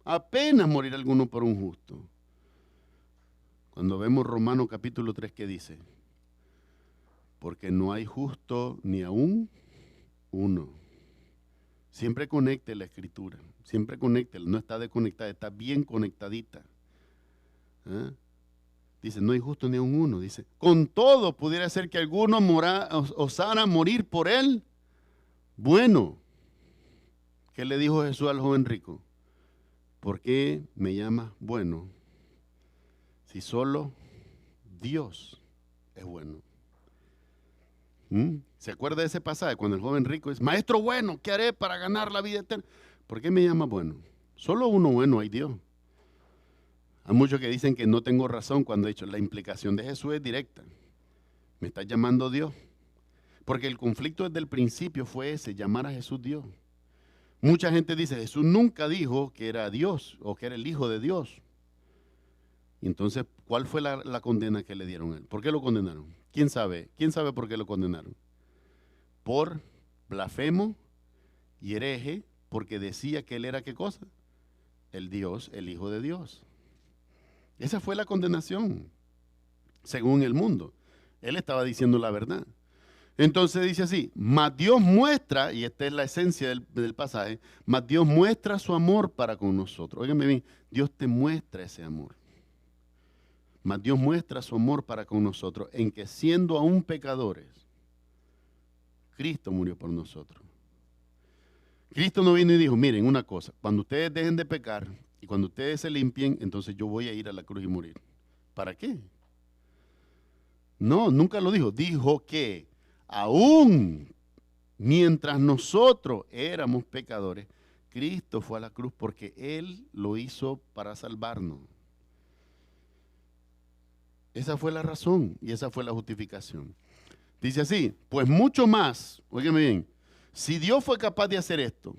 Apenas morirá alguno por un justo. Cuando vemos Romanos capítulo 3, ¿qué dice? Porque no hay justo ni aún uno. Siempre conecte la escritura, siempre conecte, no está desconectada, está bien conectadita. Dice, no hay justo ni un uno. Dice, con todo pudiera ser que alguno osara morir por él. Bueno, ¿qué le dijo Jesús al joven rico? ¿Por qué me llamas bueno? Si solo Dios es bueno. ¿Se acuerda de ese pasaje cuando el joven rico dice, maestro bueno, ¿qué haré para ganar la vida eterna? ¿Por qué me llama bueno? Solo uno bueno hay, Dios. Hay muchos que dicen que no tengo razón cuando he dicho, la implicación de Jesús es directa. Me está llamando Dios. Porque el conflicto desde el principio fue ese, llamar a Jesús Dios. Mucha gente dice, Jesús nunca dijo que era Dios o que era el Hijo de Dios. Y entonces, ¿cuál fue la condena que le dieron a él? ¿Por qué lo condenaron? ¿Quién sabe? ¿Quién sabe por qué lo condenaron? Por blasfemo y hereje, porque decía que él era ¿qué cosa? El Dios, el Hijo de Dios. Esa fue la condenación, según el mundo. Él estaba diciendo la verdad. Entonces dice así, mas Dios muestra, y esta es la esencia del pasaje, mas Dios muestra su amor para con nosotros. Óigame bien, Dios te muestra ese amor. Mas Dios muestra su amor para con nosotros en que siendo aún pecadores, Cristo murió por nosotros. Cristo no vino y dijo, miren una cosa, cuando ustedes dejen de pecar y cuando ustedes se limpien, entonces yo voy a ir a la cruz y morir. ¿Para qué? No, nunca lo dijo. Dijo que aún mientras nosotros éramos pecadores, Cristo fue a la cruz porque Él lo hizo para salvarnos. Esa fue la razón y esa fue la justificación. Dice así, pues mucho más, óigame bien, si Dios fue capaz de hacer esto,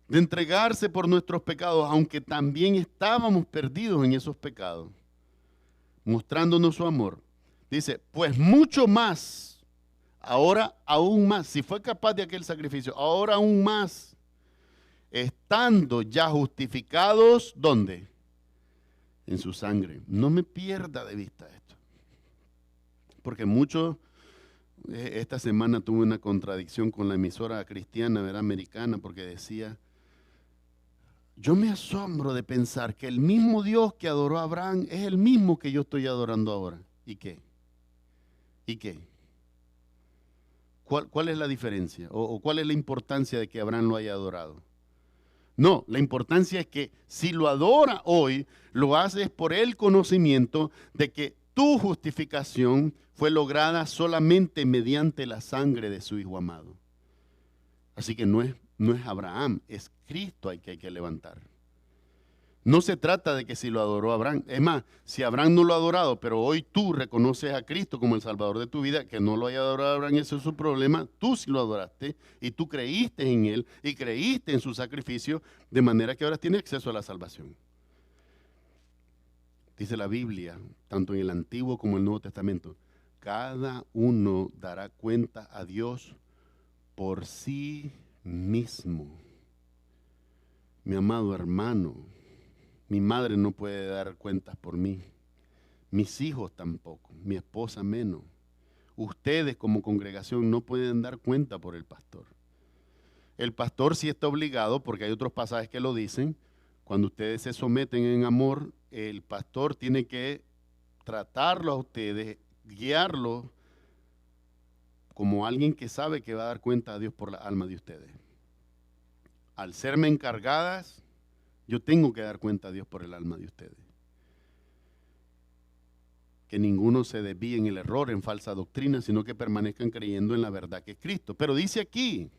de entregarse por nuestros pecados, aunque también estábamos perdidos en esos pecados, mostrándonos su amor, dice, pues mucho más, ahora aún más, si fue capaz de aquel sacrificio, ahora aún más, estando ya justificados, ¿dónde? En su sangre. No me pierda de vista esto. Porque esta semana tuve una contradicción con la emisora cristiana, ¿verdad? Americana, porque decía, yo me asombro de pensar que el mismo Dios que adoró a Abraham es el mismo que yo estoy adorando ahora. ¿Y qué? ¿Y qué? ¿Cuál es la diferencia? ¿O cuál es la importancia de que Abraham lo haya adorado? No, la importancia es que si lo adora hoy, lo haces por el conocimiento de que tu justificación fue lograda solamente mediante la sangre de su Hijo amado. Así que no es Abraham, es Cristo al que hay que levantar. No se trata de que si lo adoró Abraham. Es más, si Abraham no lo ha adorado, pero hoy tú reconoces a Cristo como el Salvador de tu vida, que no lo haya adorado Abraham, ese es su problema. Tú sí lo adoraste y tú creíste en Él y creíste en su sacrificio, de manera que ahora tienes acceso a la salvación. Dice la Biblia, tanto en el Antiguo como en el Nuevo Testamento, cada uno dará cuenta a Dios por sí mismo. Mi amado hermano, mi madre no puede dar cuentas por mí, mis hijos tampoco, mi esposa menos. Ustedes como congregación no pueden dar cuenta por el pastor. El pastor sí está obligado, porque hay otros pasajes que lo dicen, cuando ustedes se someten en amor, el pastor tiene que tratarlo a ustedes, guiarlo como alguien que sabe que va a dar cuenta a Dios por la alma de ustedes. Al serme encargadas, yo tengo que dar cuenta a Dios por el alma de ustedes. Que ninguno se desvíe en el error, en falsa doctrina, sino que permanezcan creyendo en la verdad que es Cristo. Pero dice aquí,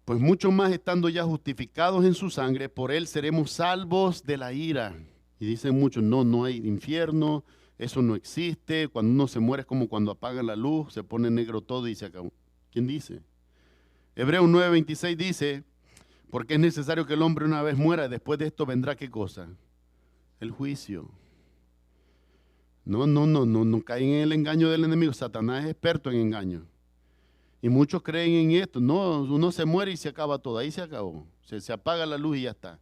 pues mucho más estando ya justificados en su sangre, por Él seremos salvos de la ira. Y dicen muchos, no hay infierno, eso no existe, cuando uno se muere es como cuando apaga la luz, se pone negro todo y se acabó. ¿Quién dice? Hebreos 9:26 dice, porque es necesario que el hombre una vez muera, después de esto vendrá ¿qué cosa? El juicio. No caen en el engaño del enemigo. Satanás es experto en engaño. Y muchos creen en esto. No, uno se muere y se acaba todo. Ahí se acabó. Se apaga la luz y ya está.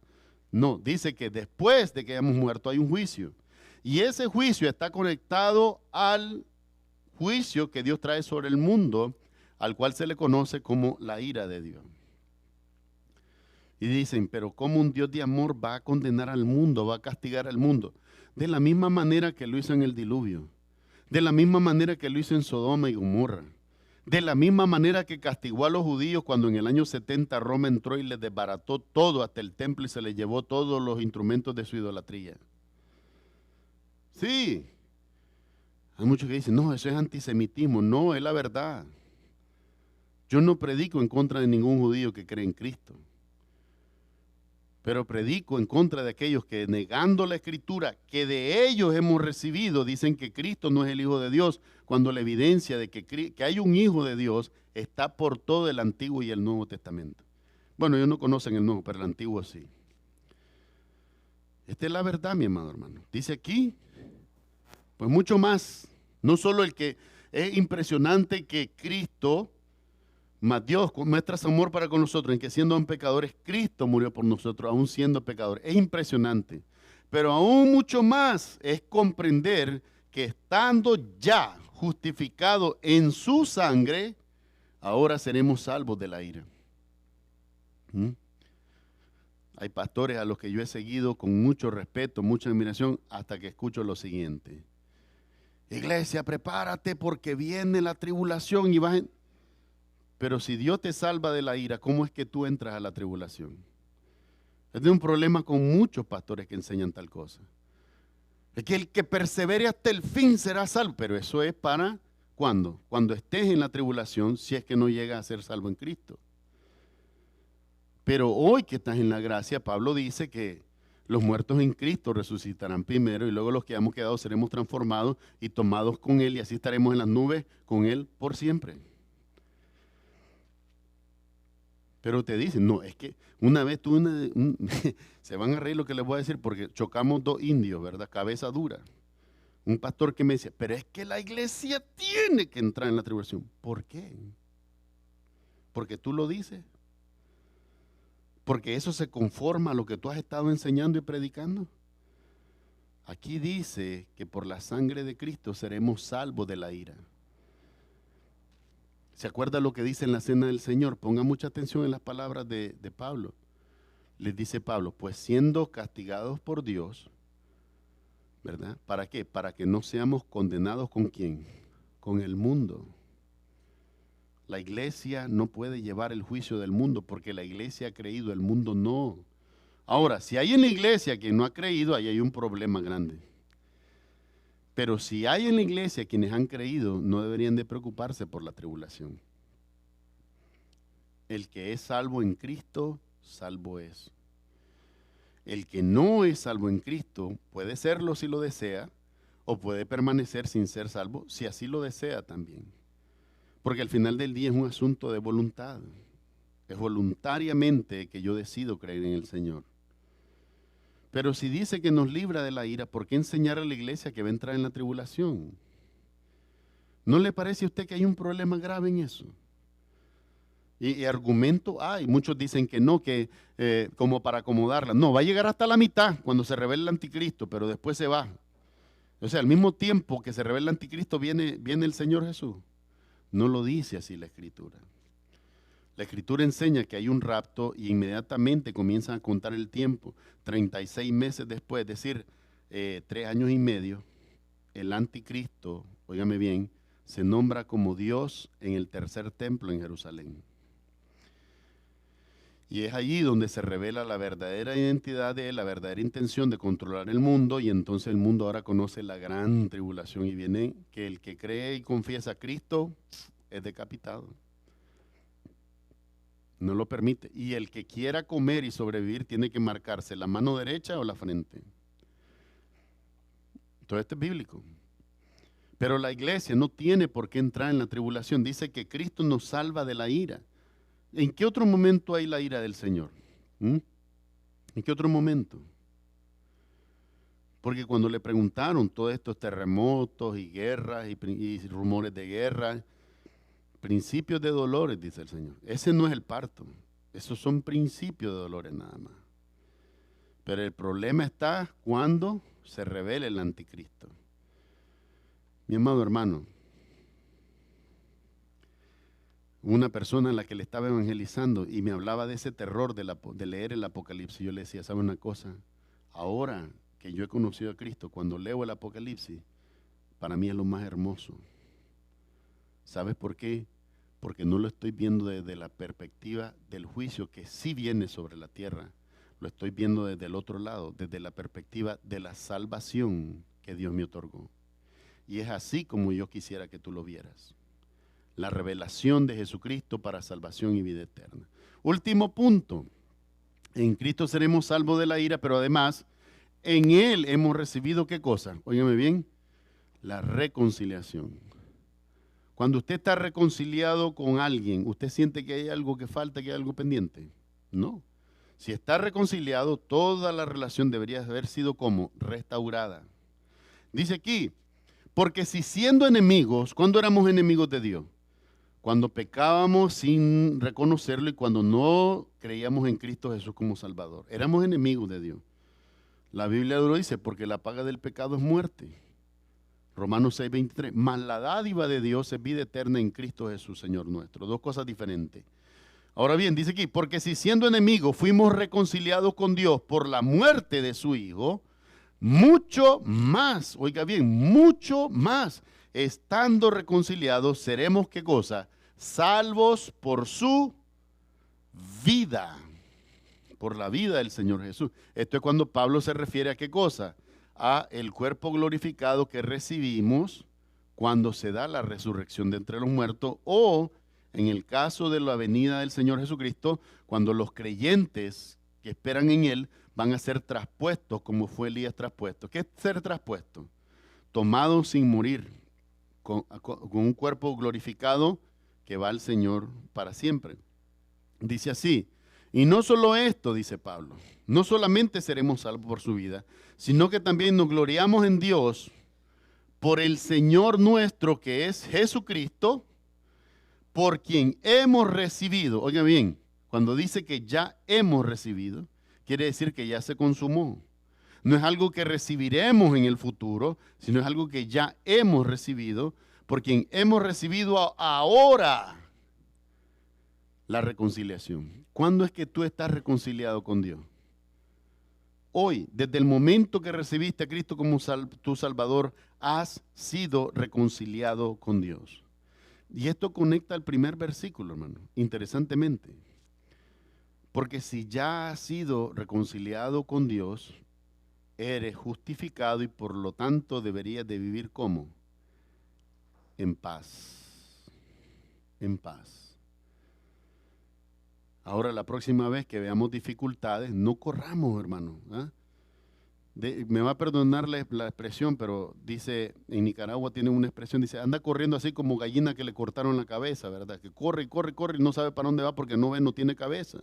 No, dice que después de que hayamos muerto hay un juicio. Y ese juicio está conectado al juicio que Dios trae sobre el mundo, al cual se le conoce como la ira de Dios. Y dicen, pero ¿cómo un Dios de amor va a condenar al mundo, va a castigar al mundo? De la misma manera que lo hizo en el diluvio, de la misma manera que lo hizo en Sodoma y Gomorra, de la misma manera que castigó a los judíos cuando en el año 70 Roma entró y les desbarató todo hasta el templo y se les llevó todos los instrumentos de su idolatría. Sí, hay muchos que dicen, no, eso es antisemitismo. No, es la verdad. Yo no predico en contra de ningún judío que cree en Cristo. Pero predico en contra de aquellos que negando la escritura que de ellos hemos recibido, dicen que Cristo no es el Hijo de Dios, cuando la evidencia de que hay un Hijo de Dios está por todo el Antiguo y el Nuevo Testamento. Bueno, ellos no conocen el Nuevo, pero el Antiguo sí. Esta es la verdad, mi amado hermano. Dice aquí, pues mucho más, no solo el que es impresionante que Cristo, mas Dios muestra su amor para con nosotros, en que siendo aún pecadores, Cristo murió por nosotros, aún siendo pecadores. Es impresionante. Pero aún mucho más es comprender que estando ya justificados en su sangre, ahora seremos salvos de la ira. Hay pastores a los que yo he seguido con mucho respeto, mucha admiración, hasta que escucho lo siguiente. Iglesia, prepárate porque viene la tribulación y vas. Pero si Dios te salva de la ira, ¿cómo es que tú entras a la tribulación? Es de un problema con muchos pastores que enseñan tal cosa. Es que el que persevere hasta el fin será salvo. Pero eso es para, ¿cuándo? Cuando estés en la tribulación, si es que no llegas a ser salvo en Cristo. Pero hoy que estás en la gracia, Pablo dice que los muertos en Cristo resucitarán primero y luego los que hemos quedado seremos transformados y tomados con Él y así estaremos en las nubes con Él por siempre. Pero te dicen, no, es que una vez se van a reír lo que les voy a decir porque chocamos dos indios, ¿verdad? Cabeza dura. Un pastor que me decía, pero es que la iglesia tiene que entrar en la tribulación. ¿Por qué? Porque tú lo dices. Porque eso se conforma a lo que tú has estado enseñando y predicando. Aquí dice que por la sangre de Cristo seremos salvos de la ira. ¿Se acuerda lo que dice en la cena del Señor? Ponga mucha atención en las palabras de Pablo. Les dice Pablo, pues siendo castigados por Dios, ¿verdad? ¿Para qué? Para que no seamos condenados ¿con quién? Con el mundo. La iglesia no puede llevar el juicio del mundo porque la iglesia ha creído, el mundo no. Ahora, si hay en la iglesia quien no ha creído, ahí hay un problema grande. Pero si hay en la iglesia quienes han creído, no deberían de preocuparse por la tribulación. El que es salvo en Cristo, salvo es. El que no es salvo en Cristo puede serlo si lo desea, o puede permanecer sin ser salvo si así lo desea también. Porque al final del día es un asunto de voluntad. Es voluntariamente que yo decido creer en el Señor. Pero si dice que nos libra de la ira, ¿por qué enseñar a la iglesia que va a entrar en la tribulación? ¿No le parece a usted que hay un problema grave en eso? Y argumento hay. Muchos dicen que no, que como para acomodarla. No, va a llegar hasta la mitad cuando se revele el anticristo, pero después se va. O sea, al mismo tiempo que se revela el anticristo viene el Señor Jesús. No lo dice así la Escritura. La Escritura enseña que hay un rapto y inmediatamente comienzan a contar el tiempo. 36 meses después, es decir, 3 años y medio, el anticristo, óigame bien, se nombra como Dios en el tercer templo en Jerusalén. Y es allí donde se revela la verdadera identidad de él, la verdadera intención de controlar el mundo, y entonces el mundo ahora conoce la gran tribulación y viene que el que cree y confiesa a Cristo es decapitado. No lo permite. Y el que quiera comer y sobrevivir tiene que marcarse la mano derecha o la frente. Todo esto es bíblico. Pero la iglesia no tiene por qué entrar en la tribulación. Dice que Cristo nos salva de la ira. ¿En qué otro momento hay la ira del Señor? ¿En qué otro momento? Porque cuando le preguntaron todos estos terremotos y guerras y rumores de guerra, principios de dolores, dice el Señor. Ese no es el parto. Esos son principios de dolores nada más. Pero el problema está cuando se revela el anticristo. Mi amado hermano, una persona a la que le estaba evangelizando y me hablaba de ese terror de leer el Apocalipsis. Yo le decía, ¿sabe una cosa? Ahora que yo he conocido a Cristo, cuando leo el Apocalipsis, para mí es lo más hermoso. ¿Sabes por qué? Porque no lo estoy viendo desde la perspectiva del juicio que sí viene sobre la tierra. Lo estoy viendo desde el otro lado, desde la perspectiva de la salvación que Dios me otorgó. Y es así como yo quisiera que tú lo vieras. La revelación de Jesucristo para salvación y vida eterna. Último punto. En Cristo seremos salvos de la ira, pero además, en Él hemos recibido ¿qué cosa? Óigame bien, la reconciliación. Cuando usted está reconciliado con alguien, ¿usted siente que hay algo que falta, que hay algo pendiente? No. Si está reconciliado, toda la relación debería haber sido como restaurada. Dice aquí, porque si siendo enemigos, ¿cuándo éramos enemigos de Dios? Cuando pecábamos sin reconocerlo y cuando no creíamos en Cristo Jesús como Salvador. Éramos enemigos de Dios. La Biblia lo dice, porque la paga del pecado es muerte. Romanos 6:23. Mas la dádiva de Dios es vida eterna en Cristo Jesús, Señor nuestro. Dos cosas diferentes. Ahora bien, dice aquí, porque si siendo enemigos fuimos reconciliados con Dios por la muerte de su Hijo, mucho más, oiga bien, mucho más, estando reconciliados, seremos, ¿qué cosa? Salvos por su vida, por la vida del Señor Jesús. Esto es cuando Pablo se refiere a qué cosa, a el cuerpo glorificado que recibimos cuando se da la resurrección de entre los muertos, o en el caso de la venida del Señor Jesucristo, cuando los creyentes que esperan en Él van a ser traspuestos como fue Elías traspuesto. ¿Qué es ser traspuesto? Tomado sin morir, con un cuerpo glorificado que va al Señor para siempre. Dice así, y no solo esto, dice Pablo, no solamente seremos salvos por su vida, sino que también nos gloriamos en Dios por el Señor nuestro que es Jesucristo, por quien hemos recibido. Oiga bien, cuando dice que ya hemos recibido, quiere decir que ya se consumó. No es algo que recibiremos en el futuro, sino es algo que ya hemos recibido, por quien hemos recibido ahora la reconciliación. ¿Cuándo es que tú estás reconciliado con Dios? Hoy, desde el momento que recibiste a Cristo como tu Salvador, has sido reconciliado con Dios. Y esto conecta al primer versículo, hermano, interesantemente. Porque si ya has sido reconciliado con Dios, eres justificado y por lo tanto deberías de vivir ¿cómo? En paz. En paz. Ahora la próxima vez que veamos dificultades, no corramos, hermano. Me va a perdonar la expresión, pero dice, en Nicaragua tienen una expresión, dice, anda corriendo así como gallina que le cortaron la cabeza, ¿verdad? Que corre y corre y corre y no sabe para dónde va porque no ve, no tiene cabeza.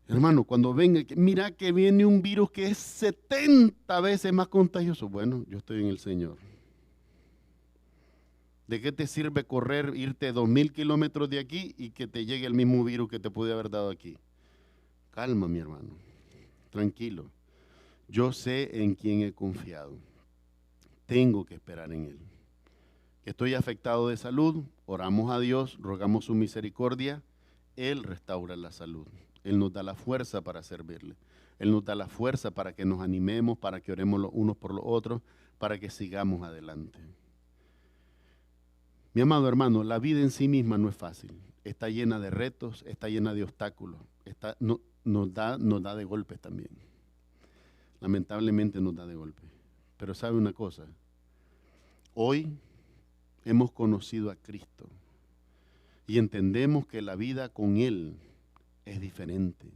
Hermano, cuando venga, mira que viene un virus que es 70 veces más contagioso. Bueno, yo estoy en el Señor. ¿De qué te sirve correr, irte 2000 kilómetros de aquí y que te llegue el mismo virus que te pude haber dado aquí? Calma, mi hermano. Tranquilo. Yo sé en quién he confiado. Tengo que esperar en Él. Que estoy afectado de salud, oramos a Dios, rogamos su misericordia. Él restaura la salud. Él nos da la fuerza para servirle. Él nos da la fuerza para que nos animemos, para que oremos los unos por los otros, para que sigamos adelante. Mi amado hermano, la vida en sí misma no es fácil. Está llena de retos, está llena de obstáculos. Nos da de golpes también. Lamentablemente nos da de golpes. Pero ¿sabe una cosa? Hoy hemos conocido a Cristo y entendemos que la vida con Él es diferente.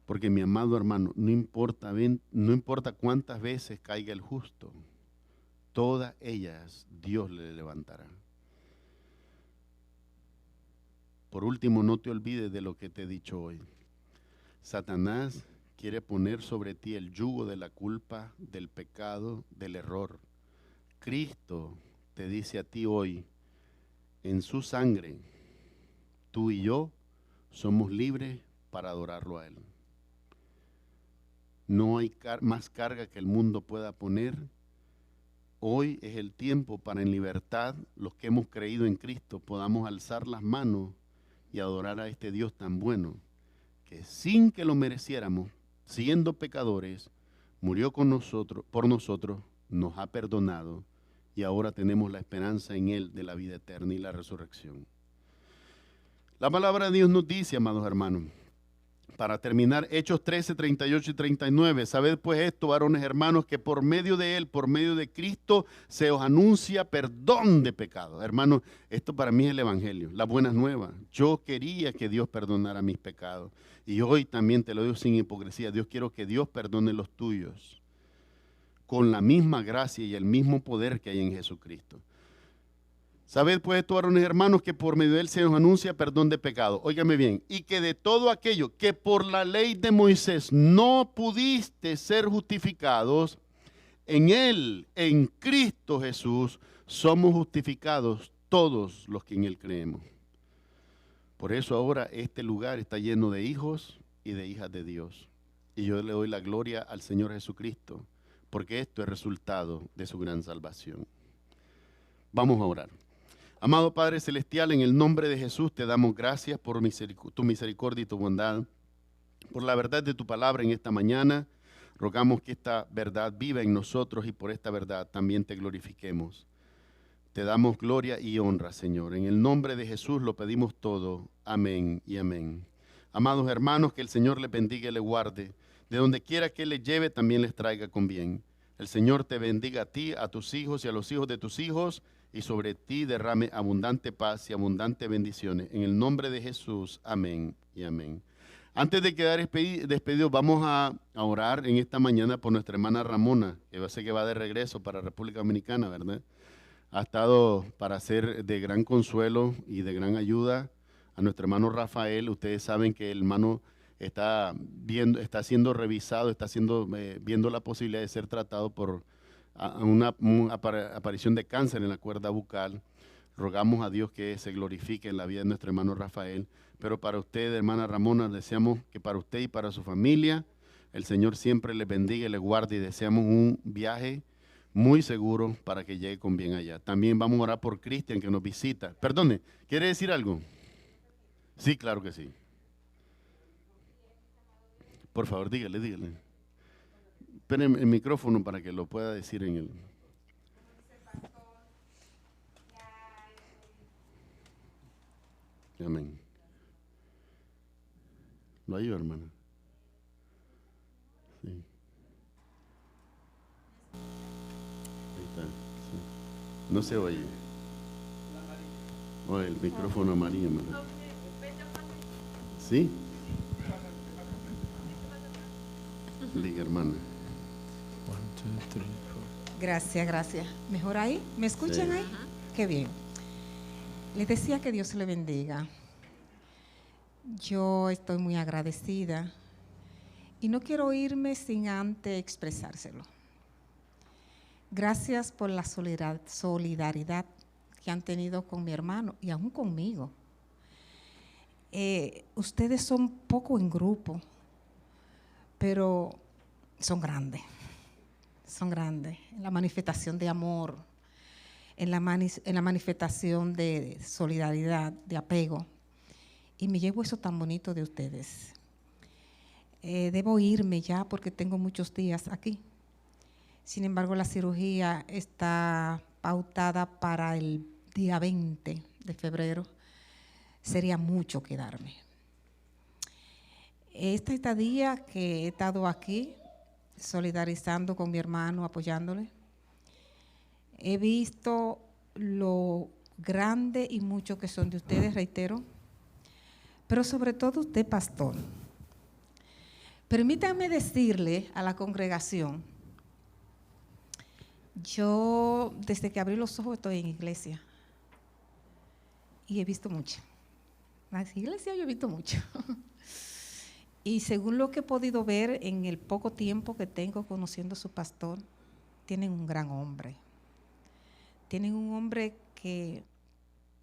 Porque mi amado hermano, no importa cuántas veces caiga el justo, todas ellas Dios le levantará. Por último, no te olvides de lo que te he dicho hoy. Satanás quiere poner sobre ti el yugo de la culpa, del pecado, del error. Cristo te dice a ti hoy, en su sangre, tú y yo somos libres para adorarlo a Él. No hay más carga que el mundo pueda poner. Hoy es el tiempo para en libertad, los que hemos creído en Cristo, podamos alzar las manos y adorar a este Dios tan bueno, que sin que lo mereciéramos, siendo pecadores, murió con nosotros, por nosotros, nos ha perdonado y ahora tenemos la esperanza en Él de la vida eterna y la resurrección. La palabra de Dios nos dice, amados hermanos, para terminar, Hechos 13, 38 y 39, sabed pues esto, varones hermanos, que por medio de Él, por medio de Cristo, se os anuncia perdón de pecados. Hermanos, esto para mí es el Evangelio, las buenas nuevas. Yo quería que Dios perdonara mis pecados y hoy también te lo digo sin hipocresía, Dios quiero que Dios perdone los tuyos con la misma gracia y el mismo poder que hay en Jesucristo. Sabed pues esto, varones hermanos, que por medio de Él se nos anuncia perdón de pecado. Óigame bien, y que de todo aquello que por la ley de Moisés no pudiste ser justificados, en Él, en Cristo Jesús, somos justificados todos los que en Él creemos. Por eso ahora este lugar está lleno de hijos y de hijas de Dios. Y yo le doy la gloria al Señor Jesucristo, porque esto es resultado de su gran salvación. Vamos a orar. Amado Padre Celestial, en el nombre de Jesús te damos gracias por tu misericordia y tu bondad, por la verdad de tu palabra en esta mañana. Rogamos que esta verdad viva en nosotros y por esta verdad también te glorifiquemos. Te damos gloria y honra, Señor. En el nombre de Jesús lo pedimos todo. Amén y amén. Amados hermanos, que el Señor les bendiga y les guarde. De donde quiera que les lleve, también les traiga con bien. El Señor te bendiga a ti, a tus hijos y a los hijos de tus hijos, y sobre ti derrame abundante paz y abundante bendiciones. En el nombre de Jesús, amén y amén. Antes de quedar despedidos, vamos a orar en esta mañana por nuestra hermana Ramona, que sé que va de regreso para República Dominicana, ¿verdad? Ha estado para ser de gran consuelo y de gran ayuda a nuestro hermano Rafael. Ustedes saben que el hermano está siendo revisado, está viendo la posibilidad de ser tratado por una aparición de cáncer en la cuerda bucal. Rogamos a Dios que se glorifique en la vida de nuestro hermano Rafael. Pero para usted, hermana Ramona, deseamos que para usted y para su familia, el Señor siempre les bendiga y les guarde, y deseamos un viaje muy seguro para que llegue con bien allá. También vamos a orar por Cristian, que nos visita. Perdone, ¿quiere decir algo? Sí, claro que sí. Por favor, dígale. Esperen el micrófono para que lo pueda decir en el... Amén. ¿Lo ayuda, hermana? Sí. Ahí está. Sí. No se oye. Oh, el micrófono amarillo, hermana. ¿Sí? Diga, hermana. Gracias. ¿Mejor ahí? ¿Me escuchan Sí. ahí? Qué bien. Les decía que Dios le bendiga. Yo estoy muy agradecida y no quiero irme sin antes expresárselo. Gracias por la solidaridad que han tenido con mi hermano y aún conmigo. Ustedes son poco en grupo, pero son grandes. Son grandes en la manifestación de amor, en la manifestación de solidaridad, de apego. Y me llevo eso tan bonito de ustedes. Debo irme ya porque tengo muchos días aquí. Sin embargo, la cirugía está pautada para el día 20 de febrero. Sería mucho quedarme. Esta estadía que he estado aquí, solidarizando con mi hermano, apoyándole, he visto lo grande y mucho que son de ustedes, reitero, pero sobre todo usted, pastor. Permítanme decirle a la congregación, yo desde que abrí los ojos estoy en iglesia y he visto mucho. En la iglesia yo he visto mucho. Y según lo que he podido ver en el poco tiempo que tengo conociendo a su pastor, tienen un gran hombre. Tienen un hombre que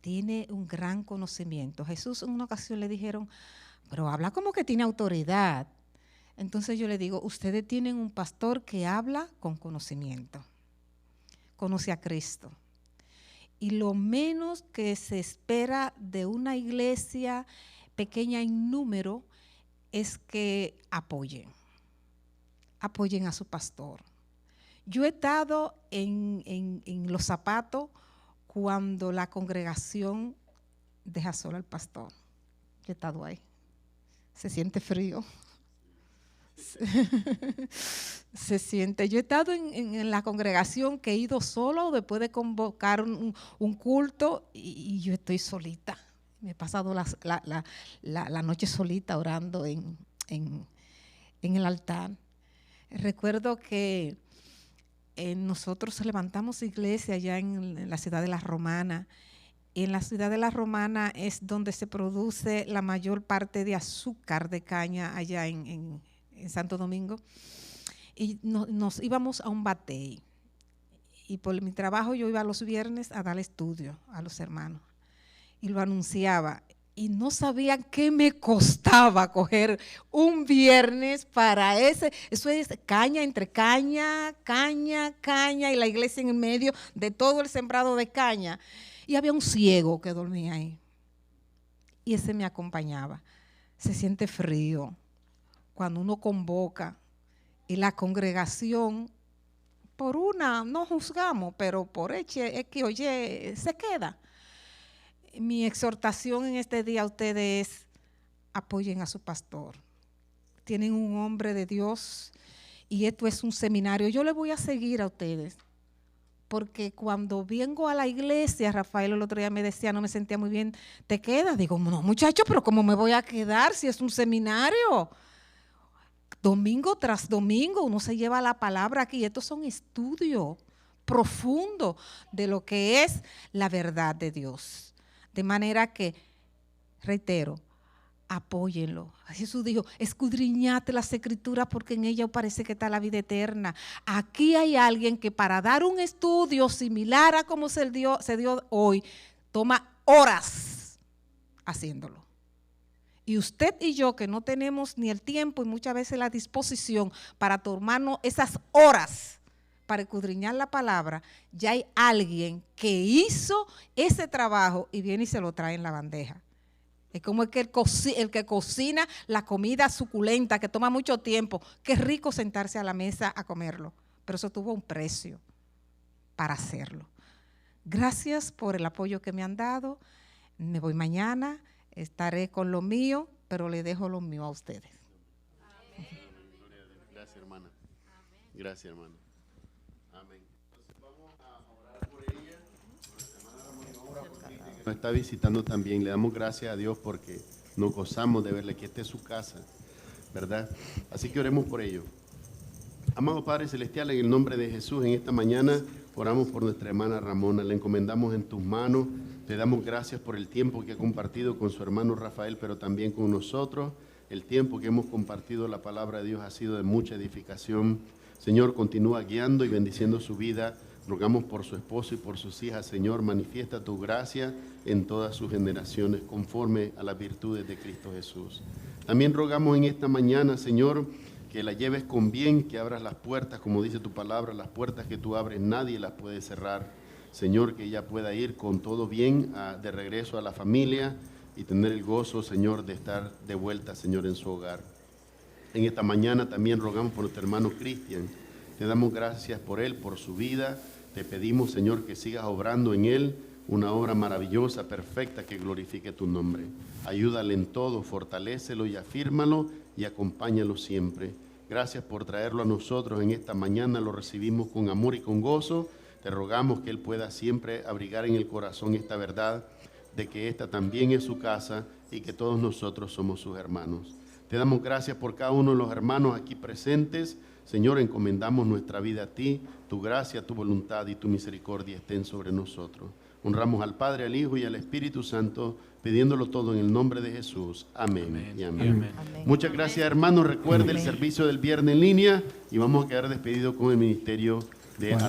tiene un gran conocimiento. Jesús en una ocasión le dijeron, pero habla como que tiene autoridad. Entonces yo le digo, ustedes tienen un pastor que habla con conocimiento. Conoce a Cristo. Y lo menos que se espera de una iglesia pequeña en número es que apoyen a su pastor. Yo he estado en los zapatos cuando la congregación deja solo al pastor. Yo he estado ahí. Se siente frío. Se siente. Yo he estado en la congregación que he ido solo después de convocar un culto y yo estoy solita. Me he pasado la noche solita orando en el altar. Recuerdo que nosotros levantamos iglesia allá en la ciudad de La Romana. En la ciudad de La Romana es donde se produce la mayor parte de azúcar de caña allá en Santo Domingo. Y nos íbamos a un batey. Y por mi trabajo yo iba los viernes a dar estudio a los hermanos. Y lo anunciaba. Y no sabían qué me costaba coger un viernes para ese. Eso es caña entre caña, y la iglesia en el medio de todo el sembrado de caña. Y había un ciego que dormía ahí. Y ese me acompañaba. Se siente frío cuando uno convoca y la congregación, por una, no juzgamos, pero por X o Y, se queda. Mi exhortación en este día a ustedes es: apoyen a su pastor. Tienen un hombre de Dios y esto es un seminario. Yo le voy a seguir a ustedes, porque cuando vengo a la iglesia, Rafael el otro día me decía, no me sentía muy bien, ¿te quedas? Digo, no muchacho, pero ¿cómo me voy a quedar si es un seminario? Domingo tras domingo uno se lleva la palabra aquí. Estos son estudios profundos de lo que es la verdad de Dios. De manera que, reitero, apóyenlo. Jesús dijo, escudriñate las escrituras porque en ellas parece que está la vida eterna. Aquí hay alguien que para dar un estudio similar a como se dio hoy, toma horas haciéndolo. Y usted y yo, que no tenemos ni el tiempo y muchas veces la disposición para tomarnos esas horas para escudriñar la palabra, ya hay alguien que hizo ese trabajo y viene y se lo trae en la bandeja. Es como el que cocina la comida suculenta, que toma mucho tiempo. Qué rico sentarse a la mesa a comerlo, pero eso tuvo un precio para hacerlo. Gracias por el apoyo que me han dado. Me voy mañana, estaré con lo mío, pero le dejo lo mío a ustedes. Gracias, hermana. Gracias, hermana. Amén. Entonces vamos a orar por ella. Nos está visitando también. Le damos gracias a Dios porque nos gozamos de verle, que esta es su casa, ¿verdad? Así que oremos por ello. Amado Padre Celestial, en el nombre de Jesús, en esta mañana oramos por nuestra hermana Ramona. La encomendamos en tus manos. Te damos gracias por el tiempo que ha compartido con su hermano Rafael, pero también con nosotros. El tiempo que hemos compartido la palabra de Dios ha sido de mucha edificación. Señor, continúa guiando y bendiciendo su vida. Rogamos por su esposo y por sus hijas. Señor, manifiesta tu gracia en todas sus generaciones, conforme a las virtudes de Cristo Jesús. También rogamos en esta mañana, Señor, que la lleves con bien, que abras las puertas, como dice tu palabra, las puertas que tú abres nadie las puede cerrar. Señor, que ella pueda ir con todo bien de regreso a la familia y tener el gozo, Señor, de estar de vuelta, Señor, en su hogar. En esta mañana también rogamos por nuestro hermano Cristian. Te damos gracias por él, por su vida. Te pedimos, Señor, que sigas obrando en él una obra maravillosa, perfecta, que glorifique tu nombre. Ayúdale en todo, fortalécelo y afírmalo y acompáñalo siempre. Gracias por traerlo a nosotros en esta mañana. Lo recibimos con amor y con gozo. Te rogamos que él pueda siempre abrigar en el corazón esta verdad de que esta también es su casa y que todos nosotros somos sus hermanos. Te damos gracias por cada uno de los hermanos aquí presentes. Señor, encomendamos nuestra vida a ti. Tu gracia, tu voluntad y tu misericordia estén sobre nosotros. Honramos al Padre, al Hijo y al Espíritu Santo, pidiéndolo todo en el nombre de Jesús. Amén, amén y amén. Amén. Muchas gracias, hermanos. Recuerde el servicio del viernes en línea y vamos a quedar despedidos con el ministerio de alabanza.